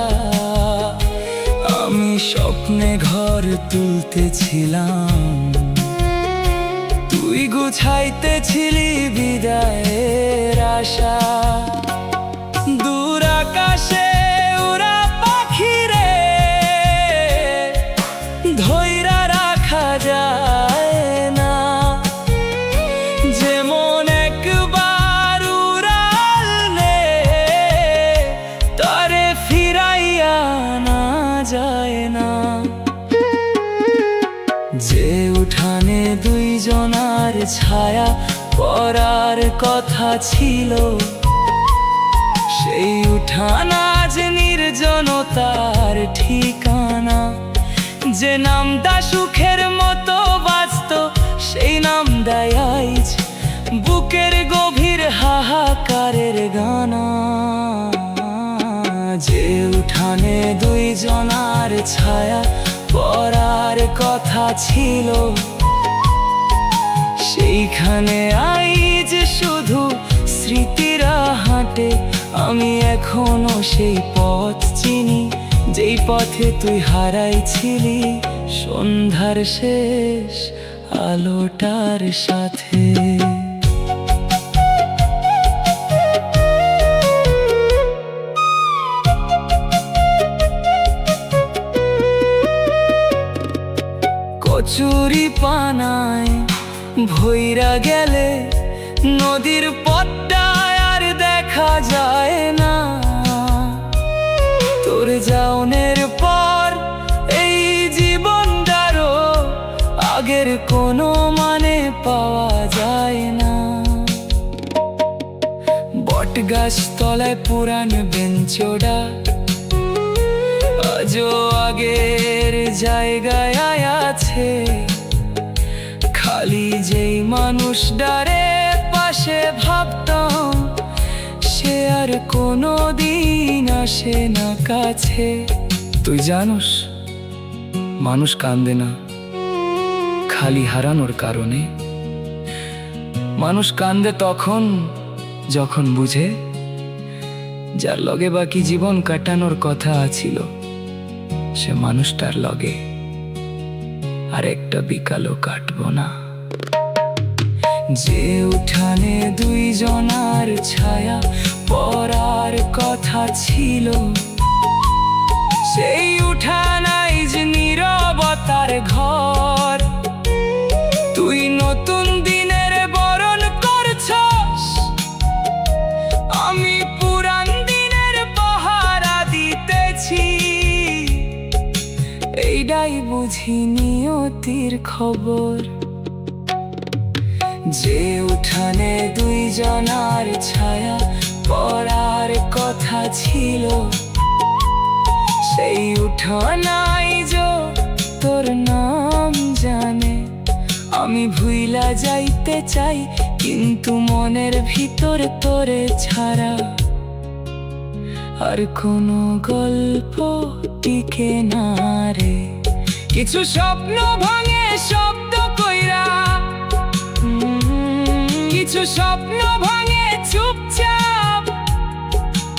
আমি স্বপ্নে ঘর তুলতেছিলাম, তুই গুছাইতেছিলি বিদায়ের আশা। দূর আকাশে ওরা পাখিরে ধইরা রাখা যায় না, যেমন একবার উড়ালে তারে ফিরাইয়া না যায় না। যে উঠানে দুইজনার ছায়া পড়ার কথা ছিল, সেই উঠান আজ নির্জনতার ঠিকানা। যে নামটা সুখের মতো বাঁচত, সেই নামটাই আইজ বুকের গভীর হাহাকারের গানা। যে উঠানে দুইজনার ছায়া পড়ার কথা ছিল, সেইখানে আইজ শুধু স্মৃতিরা হাঁটে। আমি এখনো সেই পথ চিনি, যেই পথে তুই হারাইছিলি সন্ধ্যার শেষ আলোটার সাথে। কচুরি পানায় ভইরা গেলে নদীর পথটা আর দেখা যায় না। তোর সরে যাওনের পর এই জীবনটারও আগের কোনো মানে পাওয়া যায় না। বটগাছ তলায় পুরান বেঞ্চোডা আজও আগের জায়গায় আছে, খালি যেই মানুষটারে পাশে ভাবতাম সে আর কোনো দিন আসে না কাছে। তুই জানোস, মানুষ কান্দে না খালি হারানোর কারণে, মানুষ কান্দে তখন যখন বুঝে যার লগে বাকি জীবন কাটানোর কথা ছিল সে মানুষটার লগে আর একটা বিকালও কাটবো না। যে উঠানে দুইজনার ছায়া পড়ার কথা ছিল, সেই উঠানাই যে নীরবতার ঘর। তুই নতুন দিনের বরণ করছস, আমি পুরান দিনের পাহারা দিতেছি। এইটাই বুঝি নিয়তির খবর। যে উঠানে দুইজনার ছায়া পড়ার কথা ছিল, সেই উঠানাই যো তোর নাম জানে। আমি ভুইলা যাইতে চাই কিন্তু মনের ভিতরে তোরে ছাড়া আর কোনো গল্প টিকে না রে। কিছু স্বপ্ন ভাঙে শব্দ কইরা, কিছু স্বপ্ন ভাঙে চুপচাপ।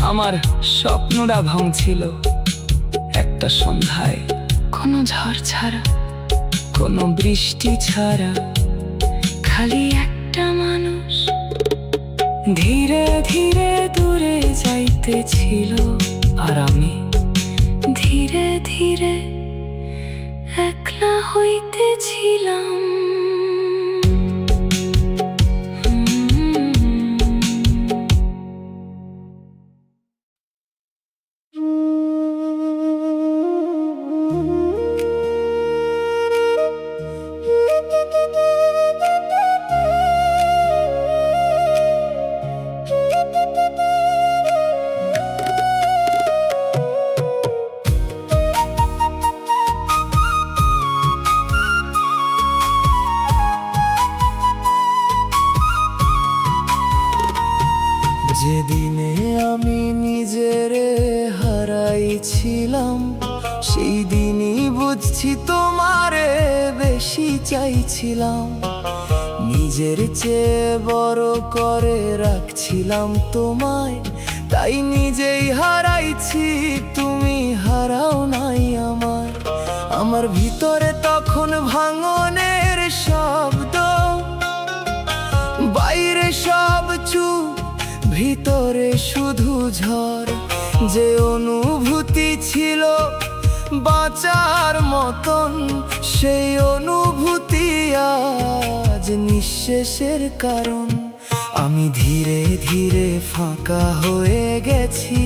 আমার স্বপ্নটা ভাঙছিল একটা সন্ধ্যায়, কোনো ঝড় ছাড়া, কোনো বৃষ্টি ছাড়া, খালি একটা মানুষ ধীরে ধীরে দূরে যাইতেছিল, আর আমি ধীরে ধীরে একলা হইতেছিলাম। যেদিনে আমি নিজেরে হারাইছিলাম, সেই দিনই বুঝছি তোমারে বেশি চাইছিলাম। নিজের চেয়ে বড় করে রাখছিলাম তোমায়, তাই নিজেই হারাইছি, তুমি হারাও নাই আমার। আমার ভিতরে তখন ভাঙনের শব্দ, বাইরে সব চুপ, ভিতরে শুধু ঝড়। যে অনুভূতি ছিল বাঁচার মতন, সেই অনুভূতি আজ নিঃশেষের কারণ। আমি ধীরে ধীরে ফাঁকা হয়ে গেছি,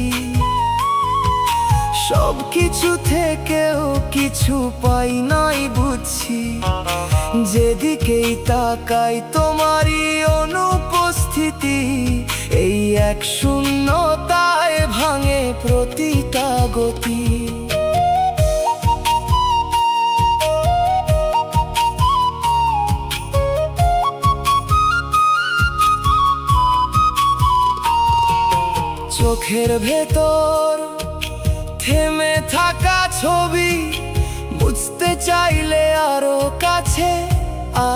সব কিছু থেকেও কিছু পাই নাই বুঝছি। যেদিকেই তাকাই তোমারই অনুপস্থিতি, এই এক শূন্যতায় ভাঙে প্রতিটা গতি। চোখের ভেতর থেমে থাকা ছবি, বুঝতে চাইলে আরো কাছে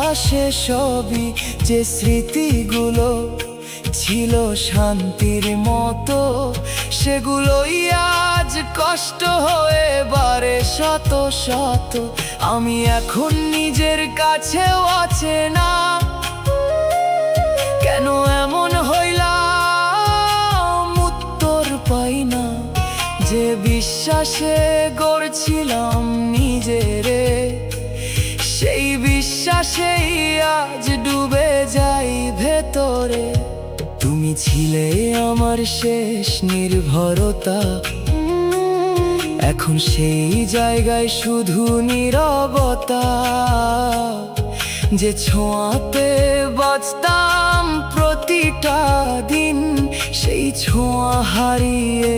আসে সবই। যে স্মৃতিগুলো ছিল শান্তির মতো, সেগুলোই আজ কষ্ট হয়ে বারে শত শত। আমি এখন নিজের কাছেও আছে না, কেন এমন হইলাম উত্তর পাই না। যে বিশ্বাসে গড়ছিলাম নিজেরে, সেই বিশ্বাসেই আজ ডুবে যাই ভেতরে। তুমি ছিলে আমার শেষ নির্ভরতা, এখন সেই জায়গায় শুধু নীরবতা, যে ছোঁয়াতে বাঁচতাম প্রতিটা দিন, সেই ছোঁয়া হারিয়ে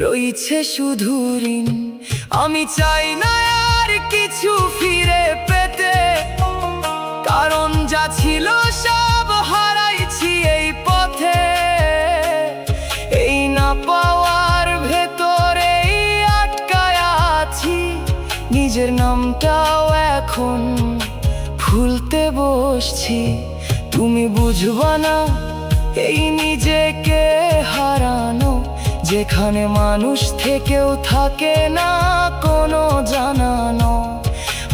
রইছে শুধু ঋণ। আমি চাই না আর কিছু ফিরে পেতে, কারণ যা ছিল সব হারাইছি এই পথে। এই না পাওয়ার ভেতরেই আটকায় আছি, নিজের নামটাও এখন ভুলতে বসছি। তুমি বুঝবা না এই নিজেকে হারানো, যেখানে মানুষ থেকেও থাকে না কোনো জানানো।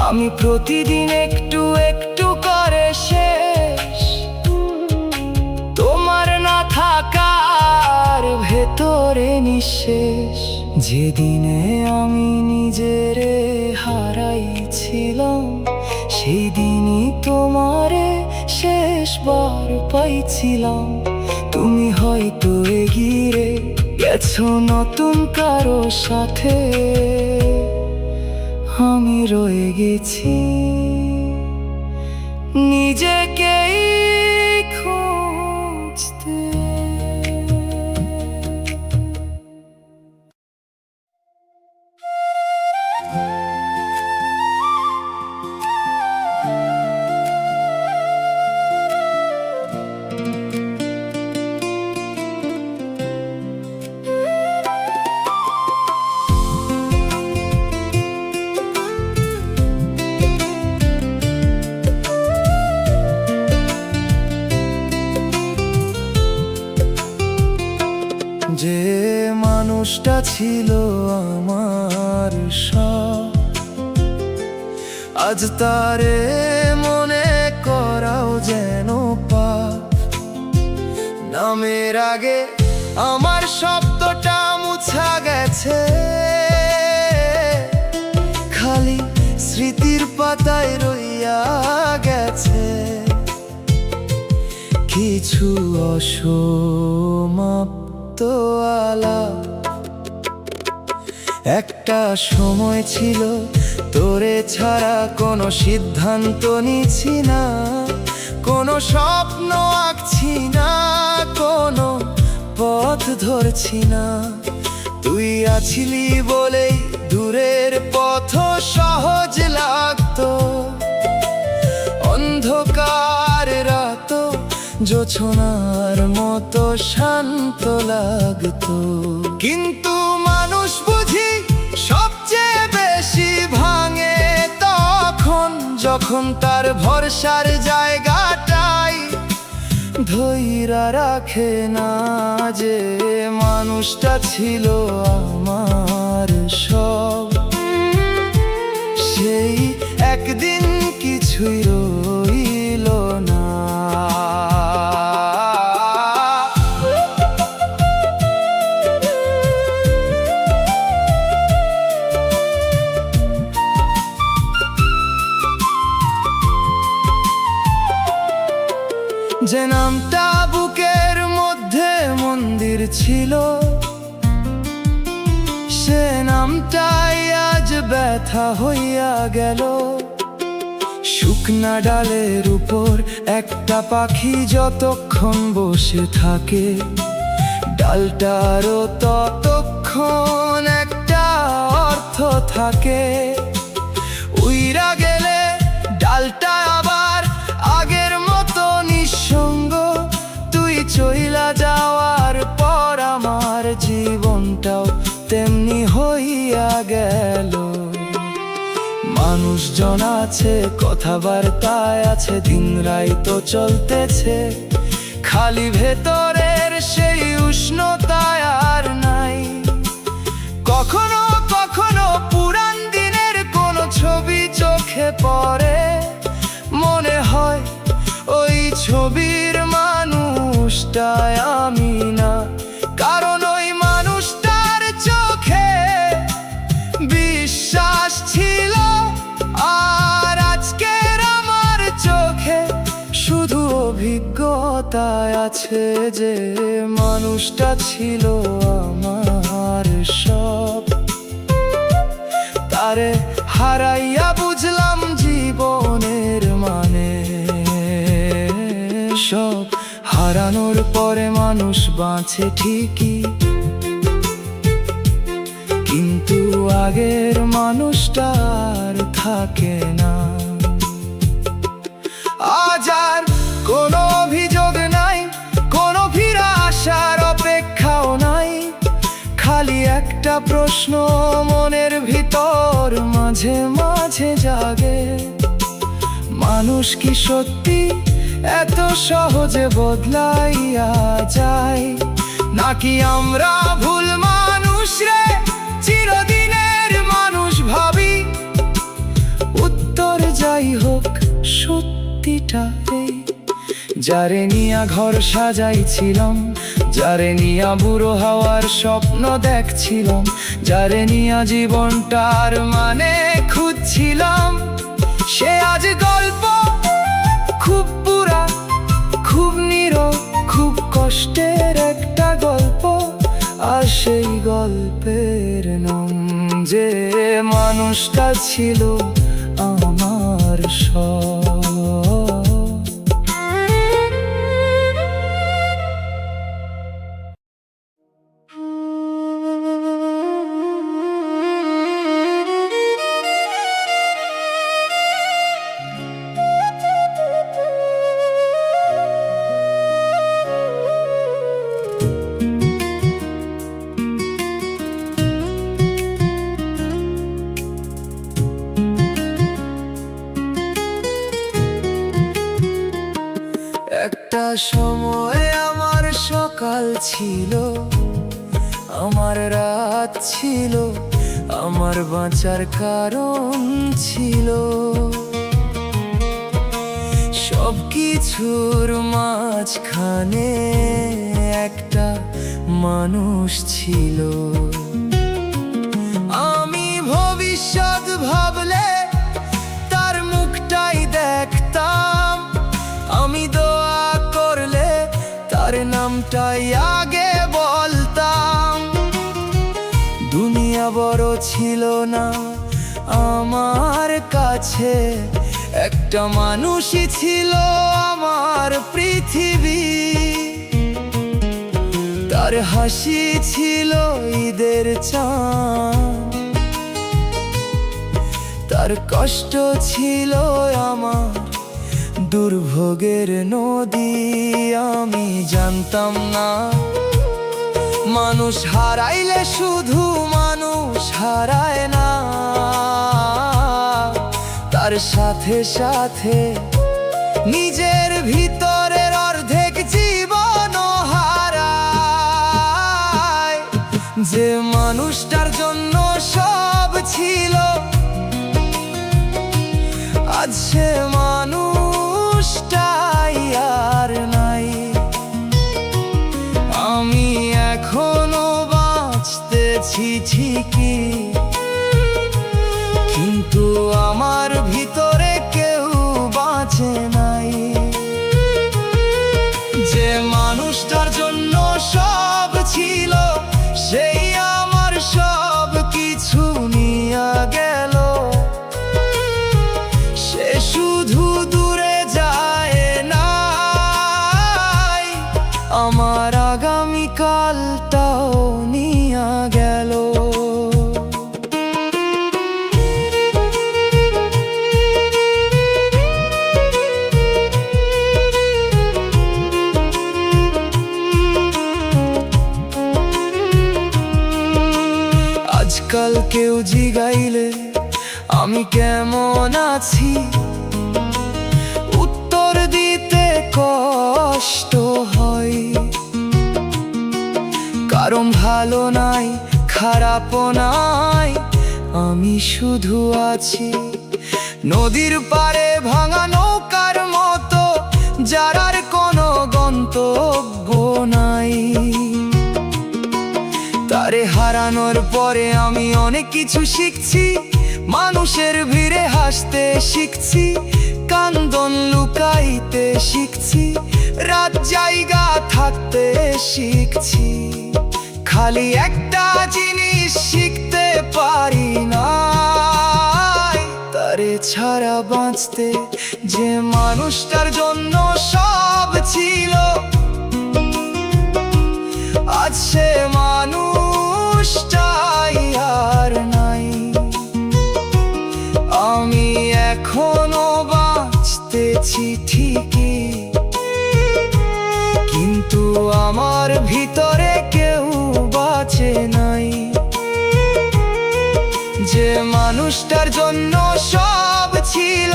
আমি প্রতিদিন একটু একটু করে শেষ, তোমার না থাকার ভেতরে নিঃশেষ। যেদিনে আমি নিজেরে হারাইছিলাম, সেই দিনই তোমারে শেষবার পাইছিলাম। তুমি হয়তো এগিয়ে গেছো নতুন কারো সাথে, আমি রয়ে গেছি নিজেকেই খুঁজতে। যে মানুষটা ছিল আমার সব, আজ তারে মনে করাও যেন পাপ। নামের আগে আমার শব্দটা মুছা গেছে, খালি স্মৃতির পাতায় রইয়া গেছে কিছু অসমাপ্ত আলাপ। একটা সময় ছিল তোরে ছাড়া কোনো সিদ্ধান্ত নিছি না, কোনো স্বপ্ন আঁকছি না, কোনো পথ ধরছি না। তুই আছিলি বলেই দূরের পথ সহজ লাগতো, অন্ধকার রাত জোছনার মতো শান্ত লাগতো। কিন্তু মানুষ বুঝি সবচেয়ে বেশি ভাঙে তখন, যখন তার ভরসার জায়গাটাই ধইরা রাখে না। যে মানুষটা ছিল আমার সব, সেই একদিন কিছুই রইল না। যে নামটা বুকের মধ্যে মন্দির ছিল, সে নামটাই আজ ব্যথা হইয়া গেল। শুকনা ডালের উপর একটা পাখি যতক্ষণ বসে থাকে, ডালটারও ততক্ষণ একটা অর্থ থাকে। উইরা গেলে ডালটা আবার আগের মতো নিঃসঙ্গ। তুই চইলা যাওয়ার পর আমার জীবনটাও তেমনি হইয়া গেল। মানুষজন আছে, কথাবার্তায় আছে, দিন রাইতো চলতেছে, খালি ভেতরের সেই উষ্ণতায় আর নাই। কখনো কখনো পুরান দিনের কোনো ছবি চোখে পড়ে, মনে হয় ওই ছবির মানুষটাই আমি না। কারণ ওই মানুষটার চোখে বিশ্বাস ছিল, আর আজকের আমার চোখে শুধু অভিজ্ঞতায় আছে। যে মানুষটা ছিল আমার সব, আরে হারাইয়া বুঝলাম জীবনের মানে। সব হারানোর পরে মানুষ বাঁচে ঠিকই, কিন্তু আগের মানুষটা আর থাকে না। আজ আর কোনো অভিযোগ নাই, কোনো ফিরে আসার অপেক্ষাও নাই, খালি একটা প্রশ্ন মনের ভিতর মাঝে মাঝে জাগে, মানুষ কি সত্যি এত সহজে বদলাইয়া যায়, নাকি আমরা ভুল মানুষ রে চিরদিনের মানুষ ভাবি? উত্তর যাই হোক সত্যিটা এই, যারে নিয়া ঘর সাজাইছিলাম, যারে নিয়া বুড়ো হওয়ার স্বপ্ন দেখছিলাম, যারে নিয়া জীবনটার মানে খুঁজছিলাম, সে আজ গল্প খুব পুরা, খুব নীরব, খুব কষ্টের একটা গল্প। আর সেই গল্পের নাম যে মানুষটা ছিল আমার সব। একটা সময় আমার সকাল ছিল, আমার রাত ছিল, আমার বাঁচার কারণ ছিল, সব কিছুর মাঝখানে একটা মানুষ ছিল। আমি ভবিষ্যৎ ভাবলে তার মুখটাই দেখতাম, আমি দোয়া করলে তার নামটাই আগে বলতাম। দুনিয়া বড় ছিল না আমার কাছে, একটা মানুষই ছিল আমার পৃথিবী। তার হাসি ছিল ঈদের চাঁদ, তার কষ্ট ছিল আমার দুর্ভোগের নদী। আমি জানতাম না মানুষ হারাইলে শুধু মানুষ হারায় না, তার সাথে সাথে নিজের ভিতরের অর্ধেক জীবন হারায়। যে মানুষটার জন্য সব ছিল, আজ সে মানুষটাই আর নাই। আমি এখনো বাঁচতেছি ঠিকই, কিন্তু আমার ভিতরে কেউ বাঁচে নাই। যে মানুষটার জন্য সব ছিল, সেই আমার সব কিছু নিয়ে গেল। সে শুধু দূরে যায় নাই, আমার আগামীকালটাও নিয়ে গেল। আজকাল কেউ জিগাইলে আমি কেমন আছি, উত্তর দিতে কষ্ট হয়। কারণ ভালো নাই খারাপও নাই, আমি শুধু আছি নদীর পাড়ে ভাঙা নৌকার মতো, যার আর কোনো গন্তব্য নাই। তারে হারানোর পরে আমি অনেক কিছু শিখছি, মানুষের ভিড়ে হাসতে শিখছি, কান্দন লুকাইতে শিখছি, রাত জায়গা থাকতে শিখছি। খালি একটা জিনিস শিখতে পারি না, ছাড়া বাঁচতে, যে মানুষটার জন্য সব ছিল, আজ সে মানুষটাই আর নাই। আমি এখনো বাঁচতেছি ঠিকই, কিন্তু আমার ভিতরে কেউ বাঁচে নাই। যে মানুষটার জন্য সব ছিল,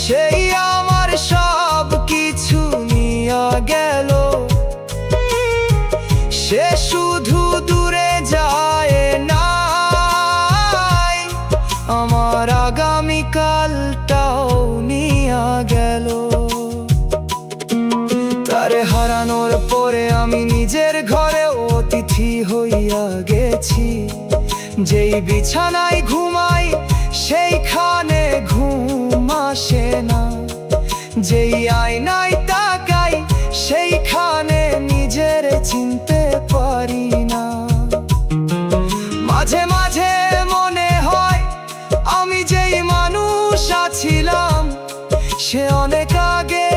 সেই আমার সব কিছু নিয়ে গেল। সে শুধু দূরে যায় নাই, আমার আগামীকালটাও নিয়ে গেল। তারে হারানোর পরে আমি নিজের ঘরে অতিথি হইয়া গেছি। যেই বিছানায় ঘুমাই সেইখানে ঘুম আসে না, যেই আয়নায় তাকাই সেইখানে নিজের চিনতে পারি না। মাঝে মাঝে মনে হয় আমি যেই মানুষ ছিলাম, সে অনেক আগে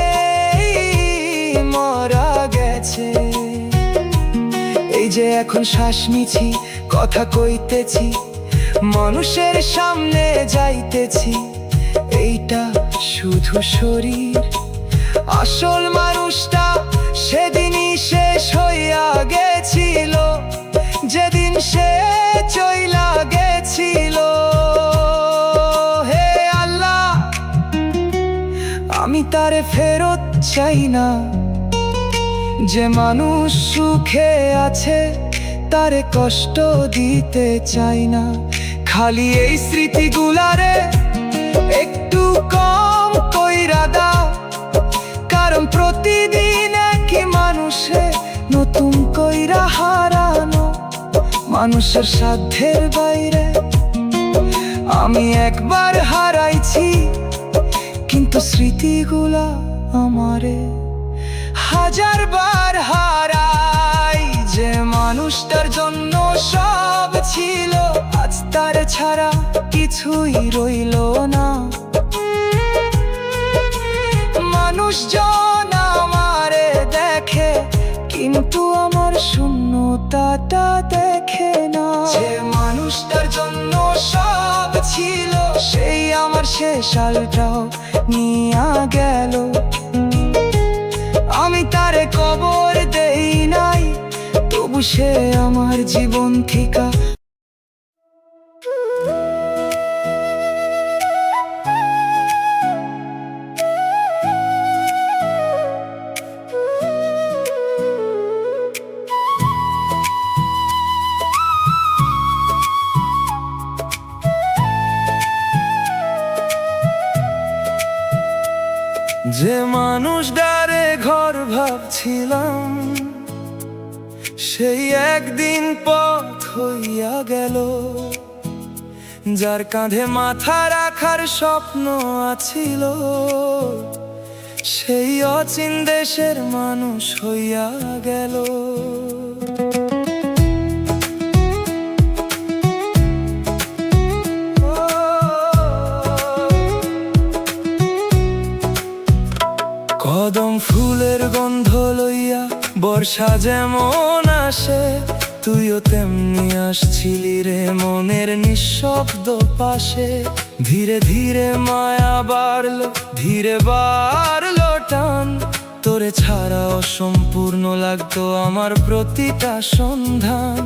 মারা গেছে। এই যে এখন শ্বাস নিছি, কথা কইতেছি, মানুষের সামনে যাইতেছি, এইটা শুধু শরীর। আসল মানুষটা সেদিনই শেষ হইয়া গেছিল, যেদিন সে চইলা গেছিল। হে আল্লাহ, আমি তারে ফেরত চাই না। যে মানুষ সুখে আছে তারে কষ্ট দিতে চাই না। খালি এই স্মৃতিগুলারে একটু কম কইরা দাও, কারণ প্রতিদিন একই মানুষে নতুন কইরা হারানো মানুষের সাধ্যের বাইরে। আমি একবার হারাইছি, কিন্তু স্মৃতিগুলা আমারে হাজারবার হারাই। যে মানুষটার জন্য সব ছিল, আজ তার ছাড়া কিছুই রইল না। মানুষজন আমারে দেখে, কিন্তু আমার শূন্যতাটা দেখে না। যে মানুষটার জন্য সব ছিল, সেই আমার শেষ আলটাও নিয়া গেল। আমি তারে কবর দেই নাই, তবু সে আমার জীবন থিকা। যে মানুষটারে ঘর ভাবছিলাম, সেই একদিন পথ হইয়া গেল। যার কাঁধে মাথা রাখার স্বপ্ন আছিল, সেই অচিন দেশের মানুষ হইয়া গেল। কদম ফুলের গন্ধ লইয়া বর্ষা যেমন আসে, তুইও তেমনি আসছিলি রে মনের নিঃশব্দ পাশে। ধীরে ধীরে মায়া বাড়লো, ধীরে বাড়লো টান, তোরে ছাড়া অসম্পূর্ণ লাগতো আমার প্রতিটা সন্ধান।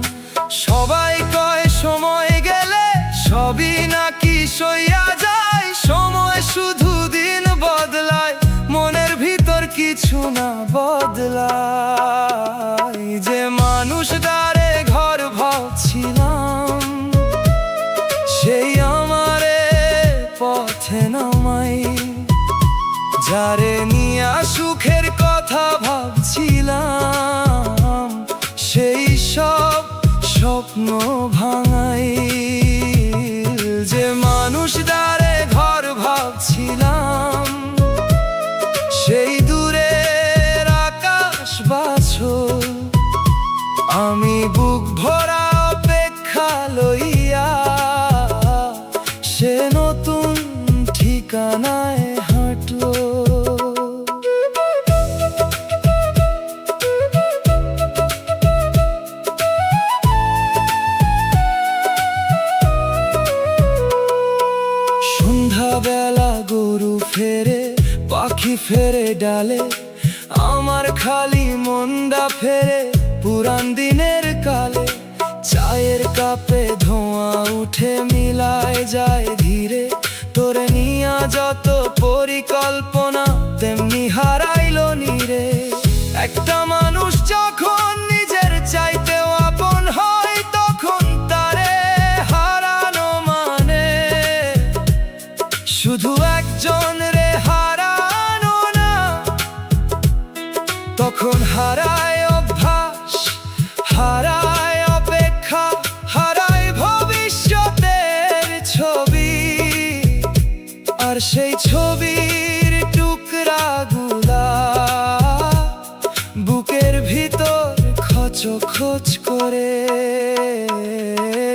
সবাই কয় সময় গেলে সবই নাকি সইয়া যায়, সময় শুধু দিন বদলায়, মনের ভিতর কিছু না বদলায়। যে মানুষটারে ঘর ভাবছিলাম, সেই আমারে পথে নামাই। যারে নিয়া সুখের কথা ভাবছিলাম, সেই সব স্বপ্ন ভাঙাই। যে মানুষটারে ঘর ভাবছিলাম, সেই দূরের আকাশ বাছল। আমি বুক ভরা অপেক্ষা লইয়া, সে নতুন ঠিক ডানায় হাঁটলো। সন্ধ্যাবেলা গরু ফেরে, পাখি ফেরে ডালে, আমার খালি মন্দা ফেরে পুরান দিনের কালে। চায়ের কাপে ধোঁয়া উঠে মিলায় যায় ধীরে, তোরে নিয়া যত পরিকল্পনা তেমনি হারাইলো নীরে। একটা মানুষ যখন নিজের চাইতেও আপন হয়, তখন তারে হারানো মানে শুধু একজন রে হারানো না। তখন হারায় অভ্যাস, হারায় অপেক্ষা, হারায় ভবিষ্যতের ছবি। আর সেই ছবির টুকরাগুলা বুকের ভিতর খচখচ করে।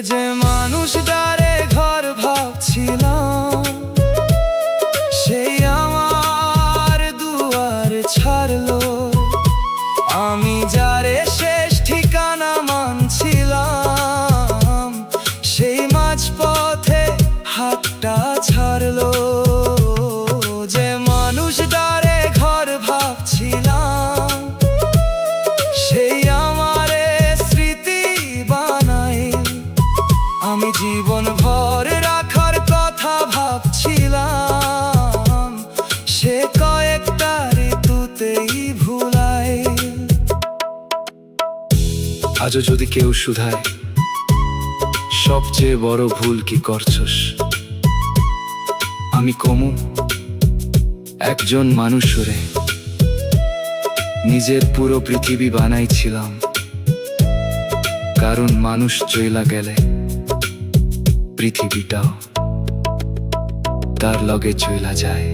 যে মানুষটারে ঘর ভাবছিলাম, সেই আমার দুয়ার ছাড়লো। আমি যারে শেষ ঠিকানা মানছিলাম, সেই মাঝপথে হাতটা ছাড়লো। যে মানুষটারে ঘর ভাবছিলাম, সেই আমারে স্মৃতি বানাই। আমি জীবন ভর রাখার কথা ভাবছিলাম, সে কয়েকটা ঋতুতেই ভুলাই। আজও যদি কেউ শুধায় সবচেয়ে বড় ভুল কি করছস, আমি কমু একজন মানুষরে নিজের পুরো পৃথিবী বানাইছিলাম। কারণ মানুষ চইলা গেলে পৃথিবীটাও তার লগে চইলা যায়।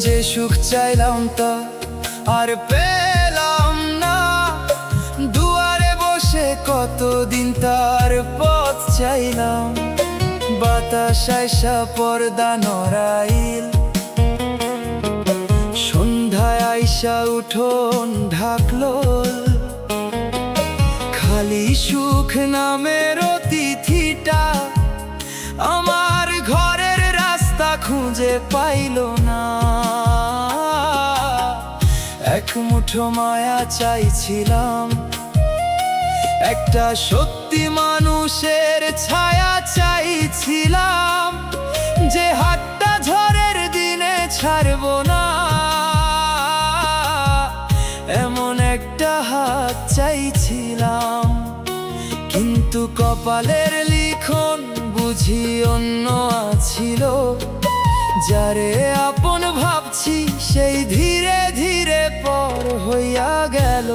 যে সুখ চাইলাম তা আর পেলাম না, দুয়ারে বসে কতদিন তার পথ চাইলাম। বাতাস আইসা পর্দা নড়াইল, সন্ধ্যায় আইসা উঠোন ঢাকলো। খালি সুখ নামের অতিথিটা আমার ঘরের রাস্তা খুঁজে পাইল না। এক মুঠো মায়া চাইছিলাম, একটা সত্যি মানুষের ছায়া চাইছিলাম, যে হাতটা ঝড়ের দিনে ছাড়বো না। এমন একটা হাত চাইছিলাম, কিন্তু কপালের লিখন বুঝি অন্য আছিল। যারে আপন ভাবছি সেই ধীরে ধীরে পর হইয়া গেল।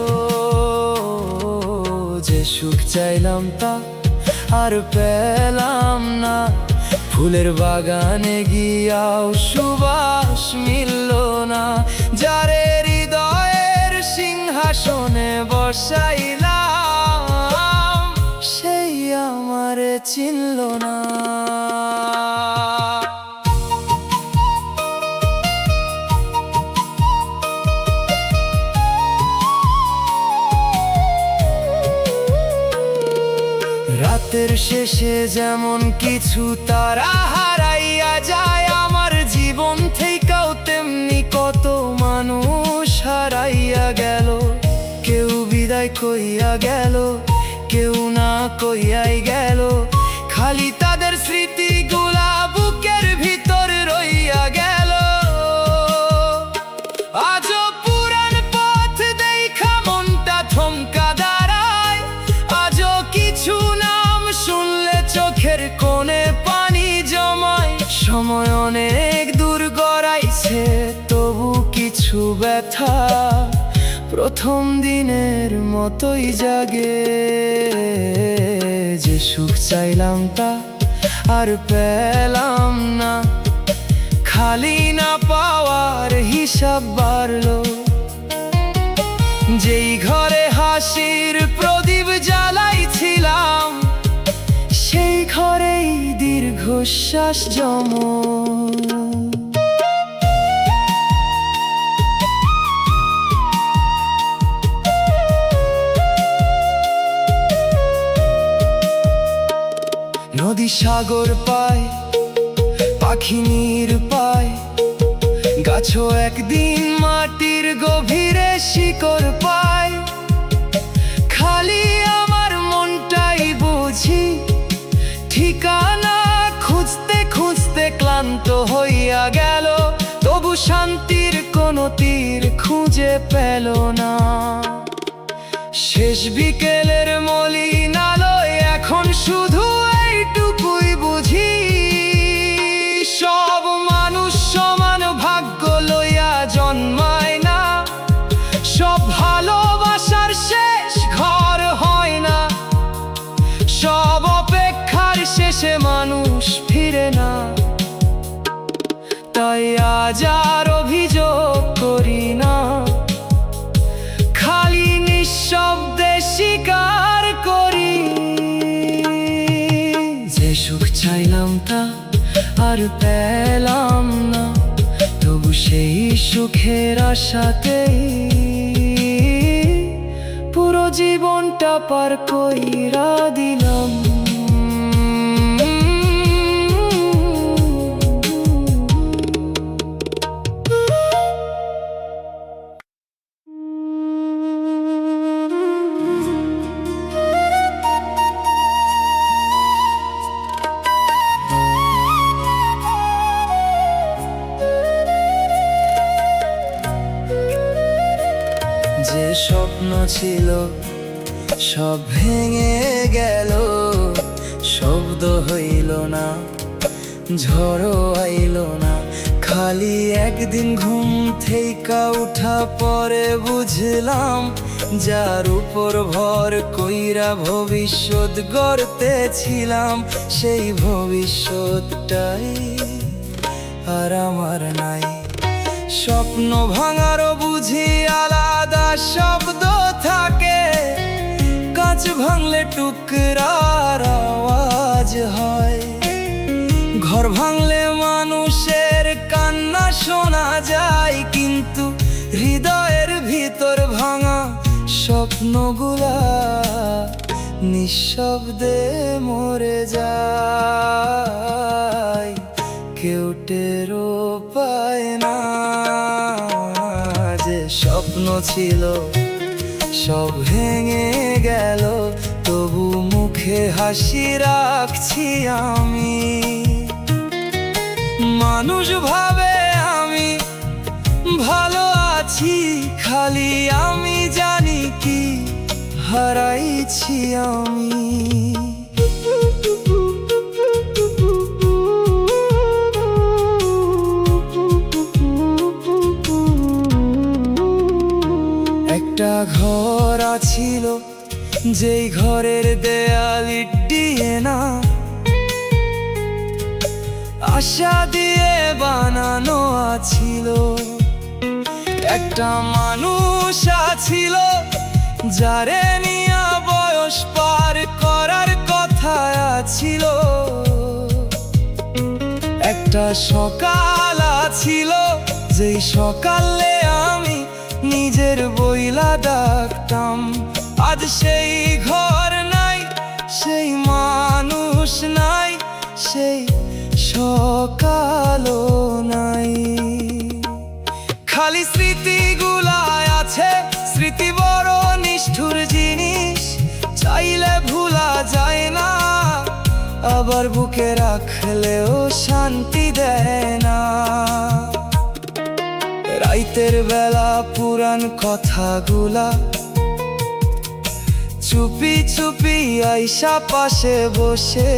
যে সুখ চাইলাম তা আর পেলাম না, ফুলের বাগানে গিয়াও সুবাস মিলল না। যারে হৃদয়ের সিংহাসনে বসাইলাম, সেই আমারে চিনল না। রাতের শেষে যেমন কিছু তারা হারাইয়া যায়, আমার জীবন থেকেও তেমনি কত মানুষ হারাইয়া গেল। কেউ বিদায় কইয়া গেল, কেউ না কইয়াই গেল। খালি তাদের স্মৃতিগুলা বুকের ভিতর রইয়া গেল। আজও পুরান পথ দেখা মনটা থমকা দাঁড়ায়, সময় অনেক দূর গড়াইছে, তবু কিছু ব্যথা প্রথম দিনের মতোই জাগে। যে সুখ চাইলাম তা আর পেলাম না, খালি না পাওয়ার হিসাব বাড়লো। যেই ঘরে হাসির প্রদীপ জ্বালাইছিলাম, সেই ঘরেই দীর্ঘশ্বাস জমে। নদী সাগর পায়, পাখি নীর পায়, গাছও একদিন মাটির গভীরে শিকড় পায়। খালি আমার মনটাই বুঝি ঠিকানা খুঁজতে খুঁজতে ক্লান্ত হইয়া গেল, তবু শান্তির কোনো তীর খুঁজে পেল না। শেষ বিকেলের মলিন আলোয় এখন শুধু এইটুকুই বুঝি, সব মানুষ সমান ভাগ্য লইয়া জন্মায় না, সব ভালোবাসার শেষ ঘর হয় না, সব অপেক্ষার শেষে মানুষ ফিরে না। তাই আজ আর অভিযোগ করি না, খালি নিঃশব্দে স্বীকার করি। যে সুখ চাইলাম তা আর পেলাম না, তবু সেই সুখের আশাতেই পুরো জীবনটা পার কইরা দিলাম। যে স্বপ্ন ছিল সব ভেঙে গেল, শব্দ হইল না, ঝড়ও আইল না, খালি একদিন ঘুম থেকে উঠা পরে বুঝলাম, যার উপর ভর কইরা ভবিষ্যৎ গড়তেছিলাম, সেই ভবিষ্যৎটাই আর আমার নাই। স্বপ্ন ভাঙারও বুঝি আলাদা শব্দ থাকে, কাঁচ ভাঙলে টুকরার আওয়াজ হয়, ঘর ভাঙলে মানুষের কান্না শোনা যায়, কিন্তু হৃদয়ের ভিতর ভাঙা স্বপ্নগুলা নিঃশব্দে মরে যায়, কেউ টেরও পায় না। যে স্বপ্ন ছিল সব ভেঙে গেল, তবু মুখে হাসি রাখছি আমি। মানুষ ভাবে আমি ভালো আছি, খালি আমি জানি কি হারাইছি আমি। একটা ঘর আছিল, যেই ঘরের দেয়াল ইট দিয়ে না, আশা দিয়ে বানানো আছিল। একটা মানুষ আছিল, যারে নিয়া বয়স পার করার কথা আছিল। একটা সকাল আছিল, যেই সকালে আমি নিজের বইলা ডাকতাম। আজ সেই ঘর নাই, সেই মানুষ নাই, সেই সকালও নাই। খালি স্মৃতিগুলা আছে, স্মৃতি বড় নিষ্ঠুর জিনিস, চাইলে ভুলা যায় না, আবার বুকে রাখলেও শান্তি দেয় না। রাইতের বেলা পুরান কথাগুলা চুপি চুপি আইসা পাশে বসে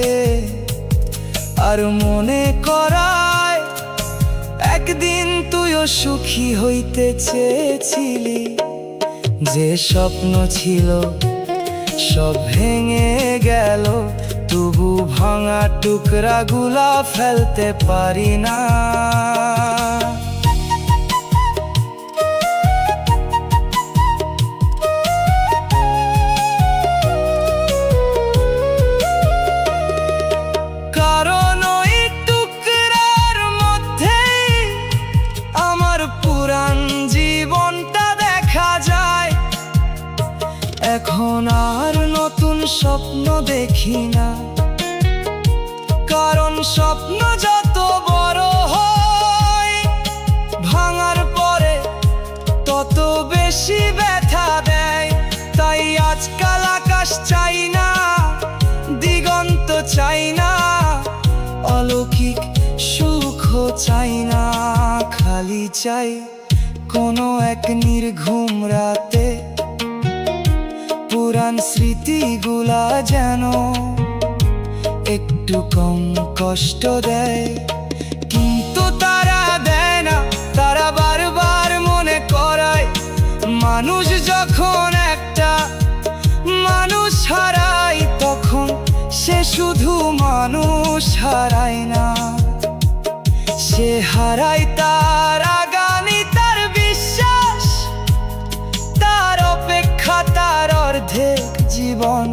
আর মনে করায় একদিন তুইও সুখী হইতে চেয়েছিলি, যে স্বপ্ন ছিল সব ভেঙে গেল, তবু ভাঙা টুকরাগুলা ফেলতে পারি না। কারণ ওই টুকরার মধ্যেই আমার পুরান জীবনটা দেখা যায়। এখন আর নতুন স্বপ্ন দেখি না, কারণ স্বপ্ন যত বড় হয় ভাঙার পরে তত বেশি ব্যথা দেয়। তাই আজকাল আকাশ চাই না, দিগন্ত চাই না, অলৌকিক সুখ চাই না, খালি চাই কোনো এক নির্ঘুম রাতে পুরান স্মৃতিগুলা যেন একটু কম কষ্ট দেয়। কিন্তু তারা দেয় না, তারা বারবার মনে করায় মানুষ যখন একটা মানুষ হারায় তখন সে শুধু মানুষ হারায় না, সে হারায় তার আগামী, তার বিশ্বাস, তার অপেক্ষা, তার অর্ধেক জীবন।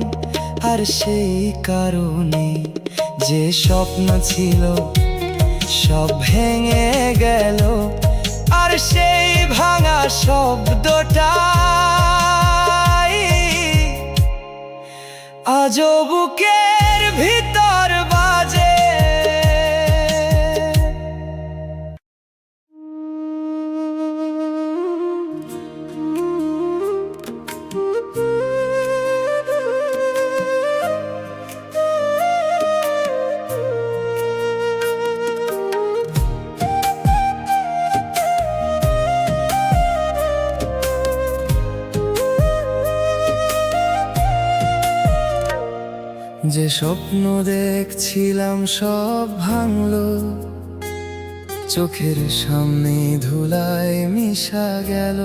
আর সেই কারণে যে স্বপ্ন ছিল সব ভেঙে গেল, আর সেই ভাঙা শব্দটাই আজও বুকের ভিতর বাজে। যে স্বপ্ন দেখছিলাম সব ভাঙলো, চোখের সামনে ধুলায় মিশা গেল।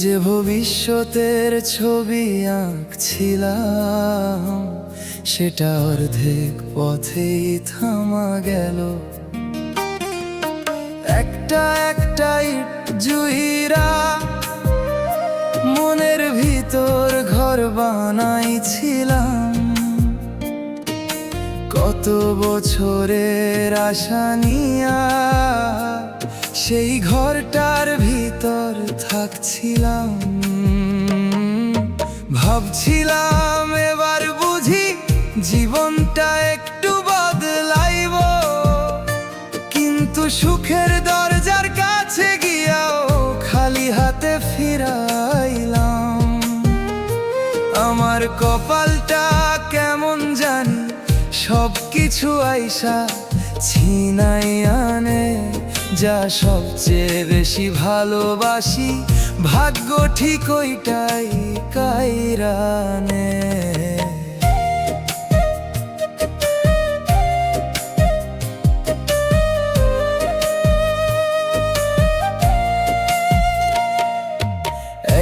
যে ভবিষ্যতের ছবি আঁকছিলাম সেটা অর্ধেক পথেই থামা গেল। একটা একটা ইট জুইরা মনের ভিতর ঘর বানাইছিলাম, কত বছরের আশা নিয়া সেই ঘরটার ভিতর থাকছিলাম। ভাবছিলাম এবার বুঝি জীবনটা একটু বদলাইব, কিন্তু সুখের দরজার কাছে গিয়াও খালি হাতে ফিরাইলাম। আমার কপালটা কেমন জানি সব কিছু আইসা ছিনাই আনে, যা সবচেয়ে বেশি ভালোবাসি ভাগ্য ঠিক ওইটাই কাইরানে।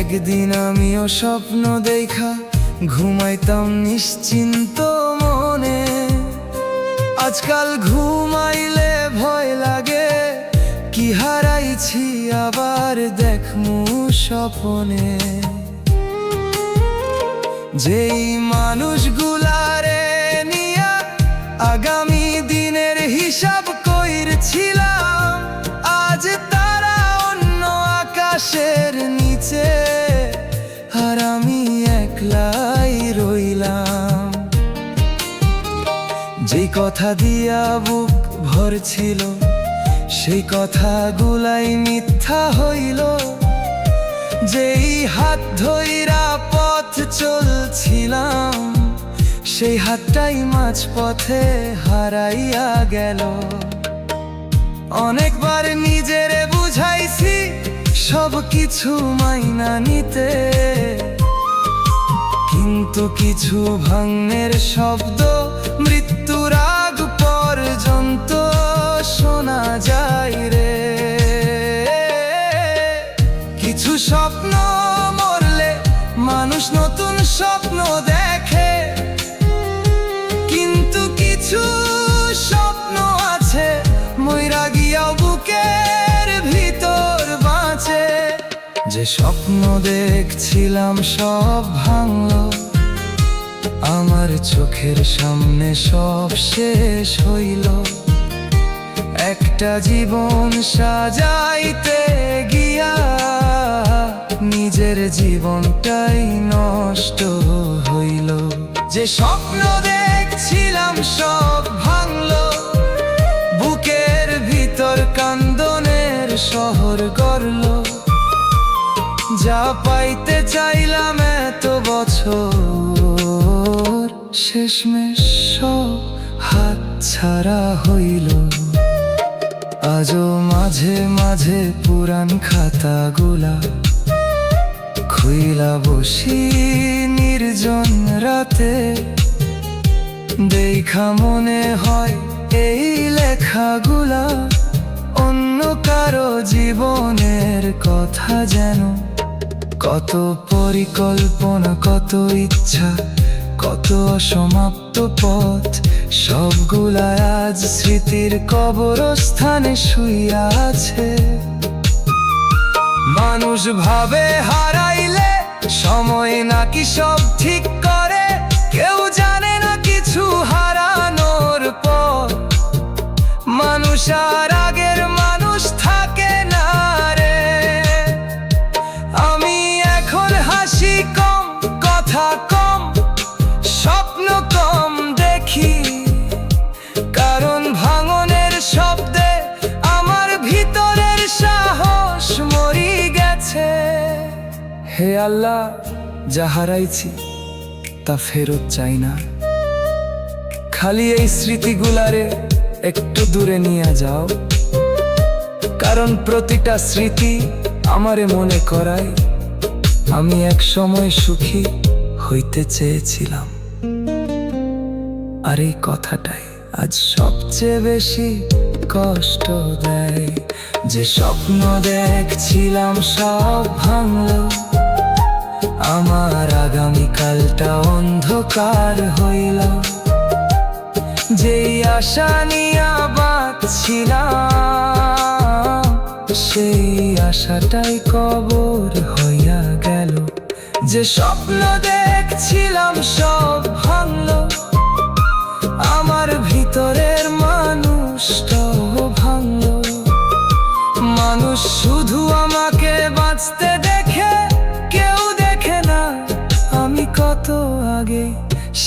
একদিন আমিও স্বপ্ন দেখা ঘুমাইতাম নিশ্চিন্ত মনে, আজকাল ঘুমাইলে ভয় লাগে কি হারাইছি আবার দেখমু স্বপ্নে। যেই মানুষগুলারে নিয়া আগামী দিনের হিসাব কইরছিলাম, আজ তারা অন্য আকাশের নিচে, আর আমি একলাই রইলাম। যেই কথা দিয়া বুক ভরছিল সেই কথাগুলাই মিথ্যা হইল, যেই হাত ধইরা পথ চলছিলাম সেই হাতটাই মাঝপথে হারাইয়া গেল। অনেকবার নিজেরে বুঝাইছি সব কিছু মাইনা নিতে, কিন্তু কিছু ভাঙনের শব্দ মৃত্যুর আগ পর্যন্ত শোনা যায়। যে স্বপ্ন দেখছিলাম সব ভাঙলো, আমার চোখের সামনে সব শেষ হইল। একটা জীবন সাজাইতে গিয়া নিজের জীবনটাই নষ্ট হইল। যে স্বপ্ন দেখছিলাম সব ভাঙলো, বুকের ভিতর কান্দনের শহর গড়ল। যা পাইতে চাইলাম এত বছর, শেষমেশ সব হাত ছাড়া হইল। আজও মাঝে মাঝে পুরান খাতাগুলা খুইলা বসি নির্জন রাতে, দেখা মনে হয় এই লেখাগুলা অন্য কারো জীবনের কথা যেন। কত পরিকল্পনা, কত ইচ্ছা, কত অসমাপ্ত পথ, সবগুলা আজ স্মৃতির কবরস্থানে শুইয়া আছে। মানুষ ভাবে হারাইলে সময় নাকি সব ঠিক করে, কেউ জানে না কিছু হারানোর পর মানুষ আর আগের মানুষ থাকে না রে। আমি এখন হাসি কম, কথা কম, স্বপ্ন কম দেখি, কারণ ভাঙনের শব্দে আমার ভিতরের সাহস মরি গেছে। হে আল্লাহ, যা হারাইছি তা ফেরত চাই না, খালি এই স্মৃতিগুলারে একটু দূরে নিয়ে যাও। কারণ প্রতিটা স্মৃতি আমারে মনে করায় আমি এক সময় সুখী হইতে চেয়েছিলাম। আর এই কথাটাই আজ সবচেয়ে বেশি কষ্ট দেয়। যে স্বপ্ন দেখছিলাম সব ভাঙলো, আমার আগামীকালটা অন্ধকার হইল। যেই আশা নিয়া বাঁচছিলাম, সেই আশাটাই কবর হইয়া গেল। যে স্বপ্ন দেখছিলাম সব ভাঙলো, আমার ভিতরের মানুষটাও ভাঙলো। মানুষ শুধু আমাকে বাঁচতে দেখে, কেউ দেখে না আমি কত আগে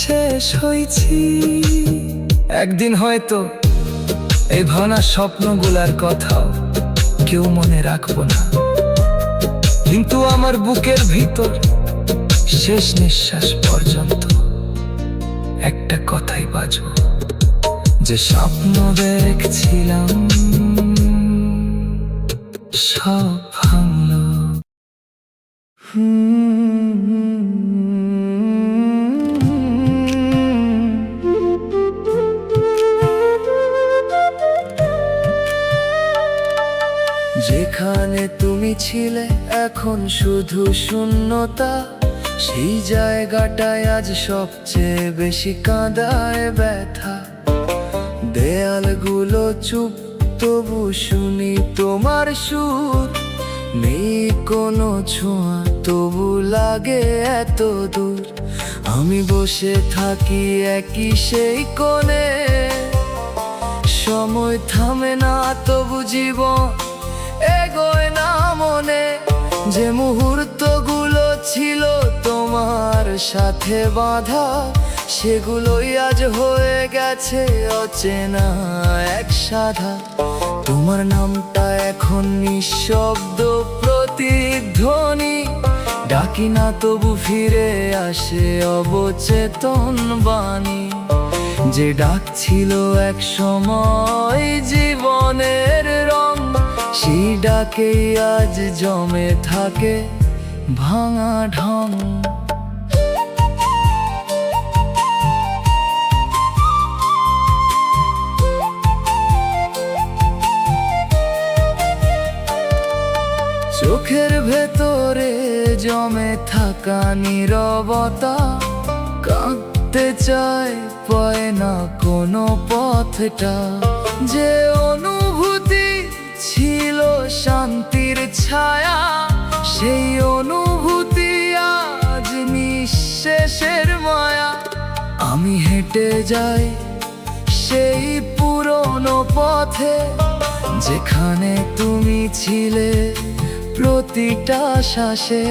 শেষ হয়েছি। একদিন হয়তো এই ভাঙা স্বপ্নগুলার কথাও কেউ মনে রাখবো না, কিন্তু আমার বুকের ভিতর শেষ নিঃশ্বাস পর্যন্ত একটা কথাই বাজবো, যে স্বপ্ন দেখছিলাম সব ভাঙলো। যেখানে তুমি ছিলে এখন শুধু শূন্যতা, সেই জায়গাটায় আজ সবচেয়ে বেশি কাঁদায় ব্যথা। দেয়ালগুলো চুপ, তবু শুনি তোমার সুর, নেই কোনো ছোঁয়া, তবু লাগে এত দূর। আমি বসে থাকি একই সেই কোণে, সময় থামে না তবু জীবন এগোয় না মনে। যে মুহূর্তগুলো ছিল তোমার সাথে বাঁধা, সেগুলোই আজ হয়ে গেছে অচেনা এক সাধা। তোমার নামটা এখন নিঃশব্দ প্রতিধ্বনি, ডাকি না তবু ফিরে আসে অবচেতন বাণী। যে ডাক ছিল এক সময় জীবনের রং, সেই ডাকেই আজ জমে থাকে ভাঙা ঢং। চোখের ভেতরে জমে থাকা নীরবতা, কাঁদতে চায় পায় না কোনো পথটা। যে অনুভূতি ছিল শান্তির ছায়া, সেই অনুভূতি আজ নিঃশেষের মায়া। আমি হেঁটে যাই সেই পুরনো পথে, যেখানে তুমি ছিলে প্রতিটা শ্বাসে।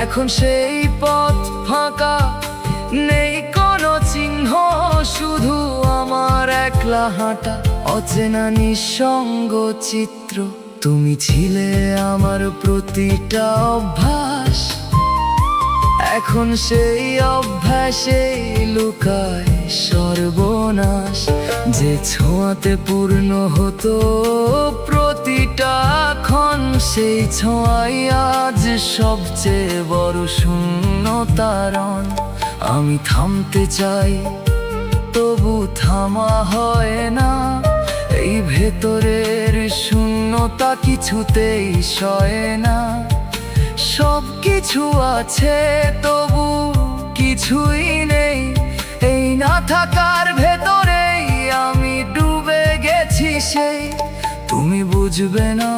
এখন সেই পথ ফাঁকা, নেই কোনো চিহ্ন, শুধু আমার একলা হাঁটা অচেনা নিঃসঙ্গ চিত্র। তুমি ছিলে আমার প্রতিটা অভ্যাস, এখন সেই অভ্যাসেই লুকায় সর্বনাশ। যে ছোঁয়াতে পূর্ণ হতো প্রতিটা ক্ষণ, সেই ছোঁয়াই আজ সবচেয়ে বড় শূন্যতারণ। আমি থামতে চাই তবু থামা হয় না, এই ভেতরের শূন্যতা কিছুতেই সয় না। সব কিছু আছে তবু কিছুই নেই, এই না থাকার ভেতরেই আমি ডুবে গেছি সেই। তুমি বুঝবে না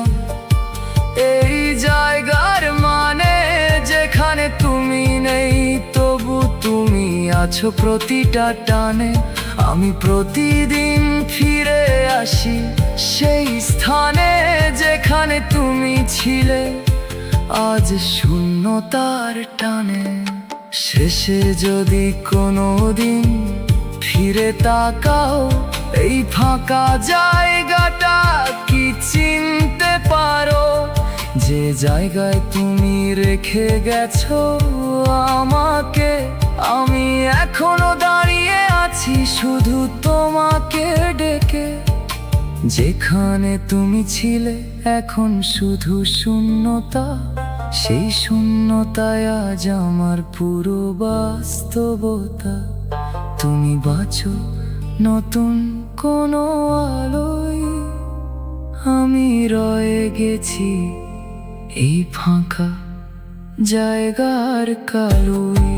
এই জায়গার মানে, যেখানে তুমি নেই তবু তুমি আছো প্রতিটা টানে। আমি প্রতিদিন ফিরে আসি সেই স্থানে, যেখানে তুমি ছিলে আজ শূন্যতার টানে। শেষে যদি কোনো দিন ফিরে তাকাও, এই ফাঁকা জায়গাটা কি চিনতে পারো? যে জায়গায় তুমি রেখে গেছো আমাকে, আমি এখনো দাঁড়িয়ে আছি শুধু তোমাকে ডেকে। যেখানে তুমি ছিলে এখন শুধু শূন্যতা, সেই শূন্যতায় আজ আমার পুরো বাস্তবতা। তুমি বাঁচো নতুন কোনো আলোয়, আমি রয়ে গেছি এই ফাঁকা জায়গার কালোয়।